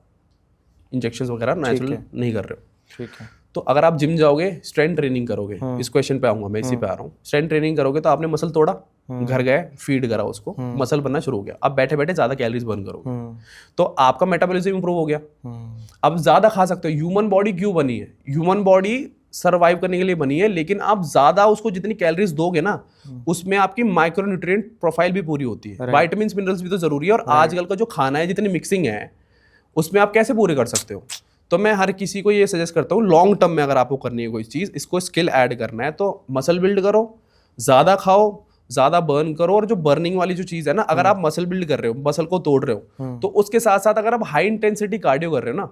इंजेक्शंस वगैरह नेचुरल नहीं कर रहे हो। ठीक है। तो अगर आप जिम जाओगे, स्ट्रेंथ ट्रेनिंग करोगे, इस क्वेश्चन पे आऊंगा मैं, इसी पे आ रहा हूँ। स्ट्रेंथ ट्रेनिंग करोगे तो आपने मसल तोड़ा, घर गए, फीड करा उसको, मसल बनना शुरू हो गया। अब बैठे बैठे ज्यादा कैलोरीज बर्न करोगे तो आपका मेटाबॉलिज्म इंप्रूव हो गया। अब ज्यादा खा सकते हो। ह्यूमन बॉडी क्यों बनी है? ह्यूमन बॉडी सर्वाइव करने के लिए बनी है, लेकिन आप ज्यादा उसको जितनी कैलोरीज दोगे ना, उसमें आपकी माइक्रोन्यूट्रिएंट प्रोफाइल भी पूरी होती है, विटामिन्स मिनरल्स भी तो जरूरी है। और आजकल का जो खाना है, जितनी मिक्सिंग है, उसमें आप कैसे पूरे कर सकते हो? तो मैं हर किसी को ये सजेस्ट करता हूँ, लॉन्ग टर्म में अगर आपको करनी है कोई चीज़, इसको स्किल ऐड करना है तो मसल बिल्ड करो, ज़्यादा खाओ, ज़्यादा बर्न करो। और जो बर्निंग वाली जो चीज़ है ना, अगर आप मसल बिल्ड कर रहे हो, मसल को तोड़ रहे हो, तो उसके साथ साथ अगर आप हाई इंटेंसिटी कार्डियो कर रहे हो ना,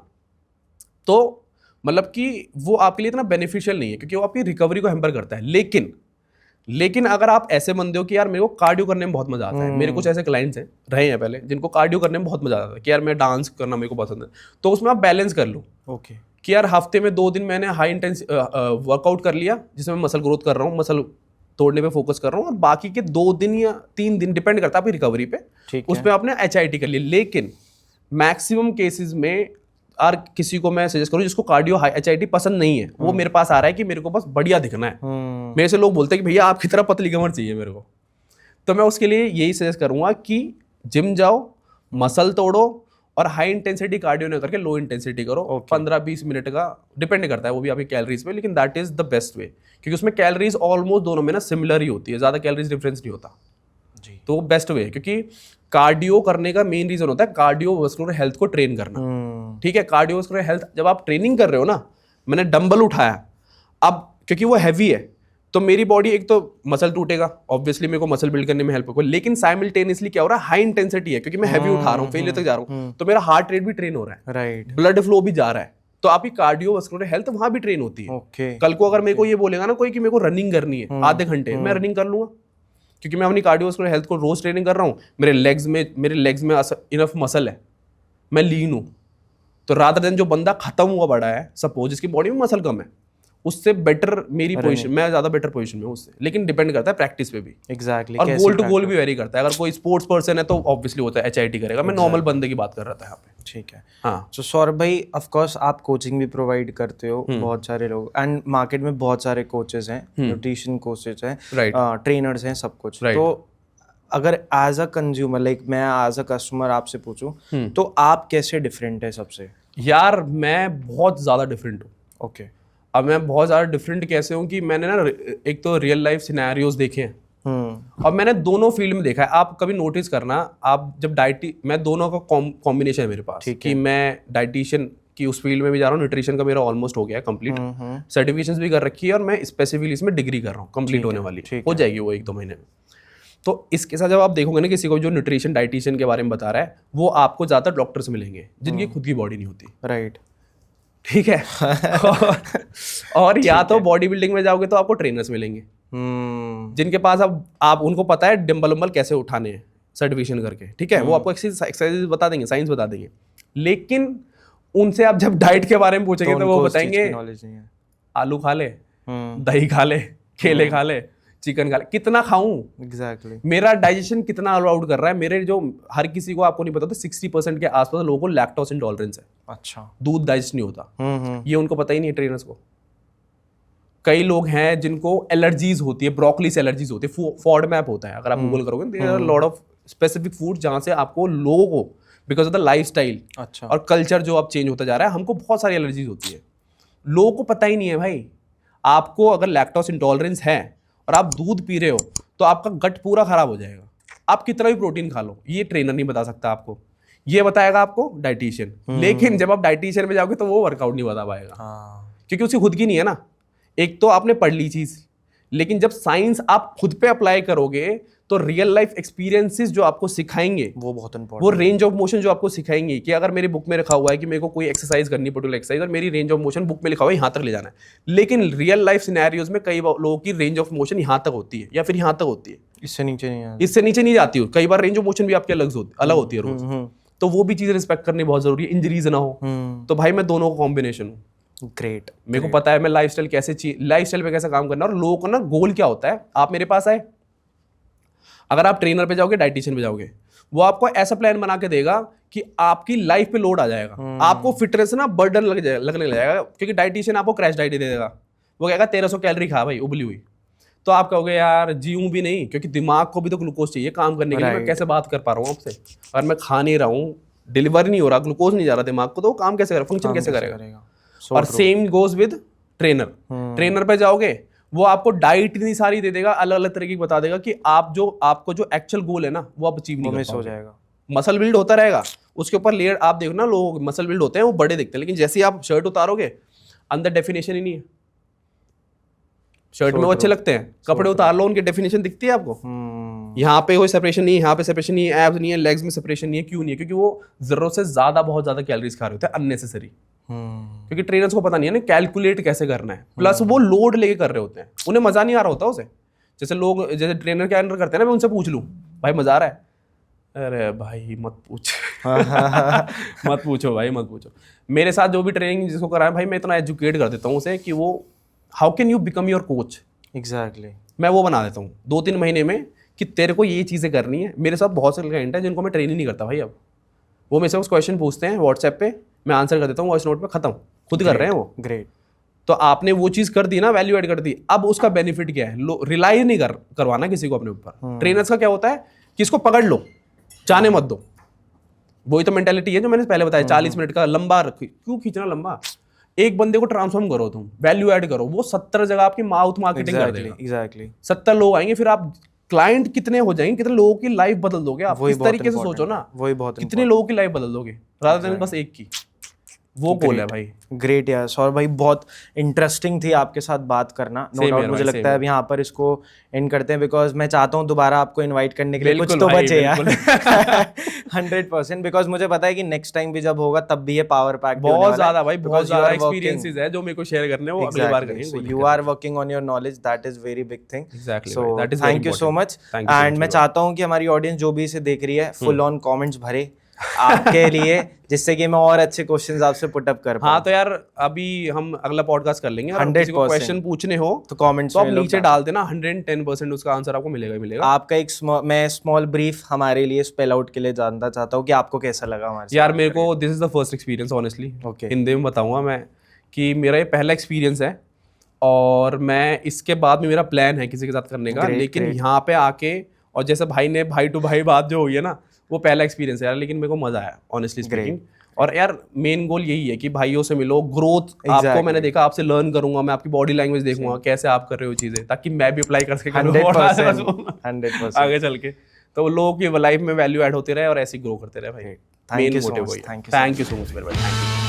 तो मतलब कि वो आपके लिए इतना बेनिफिशियल नहीं है, क्योंकि वो आपकी रिकवरी को हैम्पर करता है। लेकिन अगर आप ऐसे बंदे हो कि यार मेरे को कार्डियो करने में बहुत मजा आता है, मेरे कुछ ऐसे क्लाइंट्स हैं, रहे हैं पहले, जिनको कार्डियो करने में बहुत मजा आता है कि यार मैं डांस करना मेरे को पसंद है, तो उसमें आप बैलेंस कर लो। ओके। कि यार हफ्ते में 2 दिन मैंने हाई इंटेंस वर्कआउट कर लिया, जिसमें मैं मसल ग्रोथ कर रहा हूँ, मसल तोड़ने पे फोकस कर रहा हूँ, और बाकी के 2 दिन या 3 दिन, डिपेंड करता है आपकी रिकवरी पे, उसमें आपने HIIT कर लिया। लेकिन मैक्सिमम केसेस में और किसी को मैं सजेस्ट करूँ जिसको कार्डियो HIIT पसंद नहीं है, वो मेरे पास आ रहा है कि मेरे को बस बढ़िया दिखना है, मेरे से लोग बोलते हैं कि भैया आपकी तरह पतली कमर चाहिए मेरे को, तो मैं उसके लिए यही सजेस्ट करूंगा कि जिम जाओ, मसल तोड़ो, और हाई इंटेंसिटी कार्डियो नहीं करके लो इंटेंसिटी करो। 15-20 मिनट का, डिपेंड करता है वो भी आपकी कैलोरीज पे, लेकिन that is the best way, क्योंकि उसमें कैलोरीज ऑलमोस्ट दोनों में ना सिमिलर ही होती है, ज़्यादा कैलोरीज डिफरेंस नहीं होता जी। तो वो बेस्ट वे है, क्योंकि कार्डियो करने का मेन रीजन होता है कार्डियोवास्कुलर हेल्थ को ट्रेन करना। ठीक है, कार्डियोवास्कुलर हेल्थ जब आप ट्रेनिंग कर रहे हो ना, मैंने डंबल उठाया, अब क्योंकि वो हैवी है तो मेरी बॉडी, एक तो मसल टूटेगा, ऑब्वियसली मेरे को मसल बिल्ड करने में हेल्प होगा, लेकिन साइमल्टेनियसली क्या हो रहा है, हाई इंटेंसिटी है, क्योंकि मैं हैवी उठा रहा हूँ, फेलियर तक जा रहा हूँ, तो मेरा हार्ट रेट भी ट्रेन हो रहा है, राइट, ब्लड फ्लो भी जा रहा है, तो आपकी कार्डियोवास्कुलर हेल्थ वहां भी ट्रेन होती है। कल को अगर मेरे को ये बोलेगा ना कोई कि मेरे को रनिंग करनी है आधे घंटे, मैं रनिंग कर लूंगा, क्योंकि मैं अपनी कार्डियोवास्कुलर हेल्थ को रोज ट्रेनिंग कर रहा हूँ। मेरे लेग्स में इनफ मसल है, मैं लीन हूँ, तो रादर देन जो बंदा खत्म हुआ बड़ा है, सपोज जिसकी बॉडी में मसल कम है, उससे बेटर मेरी पोजीशन, मैं ज्यादा बेटर पोजीशन में हूँ उससे, लेकिन डिपेंड करता है प्रैक्टिस पे भी। एग्जैक्टली। और गोल टू गोल भी वेरी करता है। अगर कोई स्पोर्ट्स पर्सन है तो ऑब्वियसली होता है HIIT करेगा, मैं नॉर्मल बंदे की बात कर रहा था यहाँ पे। ठीक है, हाँ। तो सौरभ भाई, ऑफ कोर्स आप कोचिंग भी प्रोवाइड करते हो, बहुत सारे लोग, एंड मार्केट में बहुत सारे कोचेस हैं, न्यूट्रिशन कोचेस हैं, ट्रेनर्स हैं, सब कुछ। तो अगर एज अ कंज्यूमर, लाइक मैं एज अ कस्टमर आपसे पूछूं, तो आप कैसे डिफरेंट है सबसे? यार मैं बहुत ज्यादा डिफरेंट हूँ। ओके। अब मैं बहुत ज़्यादा डिफरेंट कैसे हूँ कि मैंने ना एक तो रियल लाइफ सिनेरियोज देखे हैं, अब मैंने दोनों फील्ड में देखा है। आप कभी नोटिस करना, आप जब मैं दोनों का कॉम्बिनेशन है मेरे पास, कि मैं डाइटिशियन की उस फील्ड में भी जा रहा हूँ, न्यूट्रिशन का मेरा ऑलमोस्ट हो गया है कंप्लीट, सर्टिफिकेशंस भी कर रखी है, और मैं स्पेसिफिकली इसमें डिग्री कर रहा हूँ, कंप्लीट होने वाली हो जाएगी वो 1-2 महीने में। तो इसके साथ जब आप देखोगे ना किसी को जो न्यूट्रिशन डाइटिशियन के बारे में बता रहा है, वो आपको ज़्यादा डॉक्टर्स मिलेंगे जिनकी खुद की बॉडी नहीं होती, राइट, ठीक है और या तो बॉडी बिल्डिंग में जाओगे तो आपको ट्रेनर्स मिलेंगे जिनके पास अब आप उनको पता है डंबल वंबल कैसे उठाने हैं सर्टिफिकेशन करके, ठीक है, वो आपको एक्सरसाइज बता देंगे, साइंस बता देंगे। लेकिन उनसे आप जब डाइट के बारे में पूछेंगे तो वो बताएंगे आलू खा ले, दही खा ले, केले खा ले, चिकन खा ले। कितना खाऊं? एग्जैक्टली मेरा डाइजेशन कितना अलाउड कर रहा है? मेरे जो हर किसी को, आपको नहीं पता, तो 60% के आसपास लोगों को लैक्टोज इंटॉलरेंस है। अच्छा, दूध डाइजेस्ट नहीं होता। ये उनको पता ही नहीं है ट्रेनर्स को। कई लोग हैं जिनको एलर्जीज होती है, ब्रोकली से एलर्जीज होती है, फॉड मैप होता है, अगर आप गूगल करोगे there are lot of specific food जहां से आपको लोगों को बिकॉज ऑफ द लाइफस्टाइल अच्छा, और कल्चर जो अब चेंज होता जा रहा है, हमको बहुत सारी एलर्जीज होती है। लोगों को पता ही नहीं है भाई। आपको अगर लैक्टोज इंटॉलरेंस है और आप दूध पी रहे हो तो आपका गट पूरा खराब हो जाएगा। आप कितना भी प्रोटीन खा लो, ये ट्रेनर नहीं बता सकता आपको, ये बताएगा आपको डाइटिशियन। लेकिन जब आप डाइटिशियन में जाओगे तो वो वर्कआउट नहीं बता पाएगा, क्योंकि उसकी खुद की नहीं है ना। एक तो आपने पढ़ ली चीज, लेकिन जब साइंस आप खुद पे अप्लाई करोगे तो रियल लाइफ एक्सपीरियंसेस जो आपको सिखाएंगे वो बहुत इंपॉर्टेंट, वो रेंज ऑफ मोशन जो आपको सिखाएंगे कि अगर मेरी बुक में रखा हुआ है कि मेरे को कोई एक्सरसाइज करनी, पर्टिकुलर एक्सरसाइज, और मेरी रेंज ऑफ मोशन बुक में लिखा हुआ है यहाँ तक ले जाना है, लेकिन रियल लाइफ सिनेरियोज में कई लोगों की रेंज ऑफ मोशन यहाँ तक होती है या फिर यहाँ तक होती है, इससे नीचे नहीं है, इससे नीचे नहीं जाती हो। कई बार रेंज ऑफ मोशन भी आपकी अलग होती है रोज। तो वो भी चीज़ रिस्पेक्ट करनी बहुत जरूरी है, इंजरीज ना हो। तो भाई मैं दोनों का कॉम्बिनेशन हूँ। ग्रेट, मेरे को पता है मैं लाइफस्टाइल पे कैसे काम करना, और लोगों को ना गोल क्या होता है। आप मेरे पास आए, अगर आप ट्रेनर पे जाओगे, डाइटिशियन पे जाओगे, वो आपको ऐसा प्लान बना के देगा कि आपकी लाइफ पे लोड आ जाएगा, आपको फिटनेस ना बर्डन लगने लग जाएगा, क्योंकि डाइटिशियन आपको क्रैश डाइट दे देगा। वो कहेगा 1300 कैलोरी खा भाई उबली हुई, तो आप कहोगे यार जीऊं भी नहीं, क्योंकि दिमाग को भी तो ग्लूकोज चाहिए काम करने के लिए। मैं कैसे बात कर पा रहा हूँ आपसे और मैं खा नहीं रहा हूँ, डिलीवर नहीं हो रहा, ग्लूकोज नहीं जा रहा दिमाग को, तो काम कैसे करेगा, फंक्शन कैसे करेगा। और same goes with trainer. Trainer पे जाओगे, वो आपको डाइट इतनी सारी दे देगा, अलग अलग तरीके की बता देगा कि आपको जो एक्चुअल गोल है ना वो आप अचीव नहीं कर पाओगे, हो जाएगा। मसल बिल्ड होता रहेगा, उसके ऊपर लेयर आप देखो ना, लोग मसल बिल्ड होते हैं वो बड़े दिखते हैं, लेकिन जैसे ही आप शर्ट उतारोगे अंदर डेफिनेशन ही नहीं है। शर्ट में वो अच्छे लगते हैं, कपड़े उतार लो उनकी डेफिनेशन दिखती है आपको। यहाँ पे कोई सेपरेशन नहीं है, यहाँ पे सेपरेशन नहीं है, एब्स नहीं है, लेग्स में सेपरेशन नहीं है। क्यों नहीं है? क्योंकि वो जरूरत से ज्यादा, बहुत ज्यादा कैलोरीज खा रहे होते हैं अननेसेसरी, क्योंकि ट्रेनर्स को पता नहीं है ना कैलकुलेट कैसे करना है। प्लस वो लोड लेके कर रहे होते हैं, उन्हें मजा नहीं आ रहा होता उसे। जैसे ट्रेनर क्या करते हैं ना, मैं उनसे पूछ लूँ भाई मजा आ रहा है, अरे भाई मत पूछ मत पूछो भाई मत पूछो। मेरे साथ जो भी ट्रेनिंग जिसको कराया भाई, मैं इतना एजुकेट कर देता हूँ उसे कि वो how can you become your coach. Exactly, मैं वो बना देता हूँ 2-3 महीने में कि तेरे को ये चीज़ें करनी है। मेरे साथ बहुत से क्लाइंट हैं जिनको मैं ट्रेनिंग नहीं करता भाई। अब वो मेरे से उस क्वेश्चन पूछते हैं व्हाट्सएप पे, मैं आंसर कर देता हूँ वॉइस नोट पे, खत्म, खुद कर रहे हैं वो। ग्रेट। तो आपने वो चीज़ कर दी ना, वैल्यू ऐड कर दी। अब उसका बेनिफिट क्या है? रिलाई नहीं करवाना किसी को अपने ऊपर। ट्रेनर्स का क्या होता है कि इसको पकड़ लो, जाने मत दो। वही तो मेंटालिटी है जो मैंने पहले बताया, 40 मिनट का लंबा क्यों खींचना लंबा। एक बंदे को ट्रांसफॉर्म करो, तुम वैल्यू ऐड करो, वो 70 जगह आपकी माउथ मार्केटिंग कर देगा। एग्जैक्टली 70 लोग आएंगे, फिर आप क्लाइंट कितने हो जाएंगे, कितने लोगों की लाइफ बदल दोगे आप। इस तरीके से सोचो ना, वही बहुत कितने लोगों की लाइफ बदल दोगे रादर देन बस एक की। वो गोल है भाई। ग्रेट यार सौरभ भाई, बहुत इंटरेस्टिंग थी आपके साथ बात करना। नो डाउट मुझे लगता है अब यहाँ पर इसको एंड करते हैं, बिकॉज मैं चाहता हूँ दोबारा आपको इनवाइट करने के लिए कुछ तो बचे यार 100%, बिकॉज मुझे पता है कि नेक्स्ट टाइम भी जब होगा तब भी ये पावर पैक बहुत ज्यादा भाई, बहुत ज्यादा एक्सपीरियंसेस है जो मेरे को शेयर करने, वो अगली बार करेंगे। You are working on your knowledge, that is very big thing. Exactly, so thank you so much. And मैं चाहता हूँ कि हमारी ऑडियंस जो भी इसे देख रही है फुल ऑन कमेंट्स भरे आपके लिए, जिससे कि मैं और अच्छे क्वेश्चंस आपसे पुट अप कर पाऊं। हाँ तो यार अभी हम अगला पॉडकास्ट कर लेंगे। 100% क्वेश्चन पूछने हो तो कमेंट्स में आप नीचे डाल देना, 110% उसका आंसर आपको मिलेगा ही मिलेगा। आपका एक मैं स्मॉल ब्रीफ हमारे लिए स्पेल आउट के लिए जानना चाहता हूँ कि आपको कैसा लगा हमारे यार। मेरे को this is the first experience honestly, Hindi में बताऊंगा मैं कि मेरा ये पहला एक्सपीरियंस है, और मैं इसके बाद में मेरा प्लान है किसी के साथ करने का। लेकिन यहाँ पे आके, और जैसे भाई ने भाई टू भाई बात जो हुई है ना, वो पहला एक्सपीरियंस है यार। लेकिन मेरे को मजा आया ऑनेस्टली स्पीकिंग। और यार मेन गोल यही है कि भाइयों से मिलो, ग्रोथ आपको मैंने देखा, आपसे लर्न करूंगा मैं, आपकी बॉडी लैंग्वेज देखूंगा कैसे आप कर रहे हो चीजें, ताकि मैं भी अप्लाई कर सके 100% आगे चल के। तो लोगों की लाइफ में वैल्यू ऐड होते रहे और ऐसे ग्रो करते रहे भाई। मेन मोटिव वही। थैंक यू सो मच मेरे भाई, थैंक यू।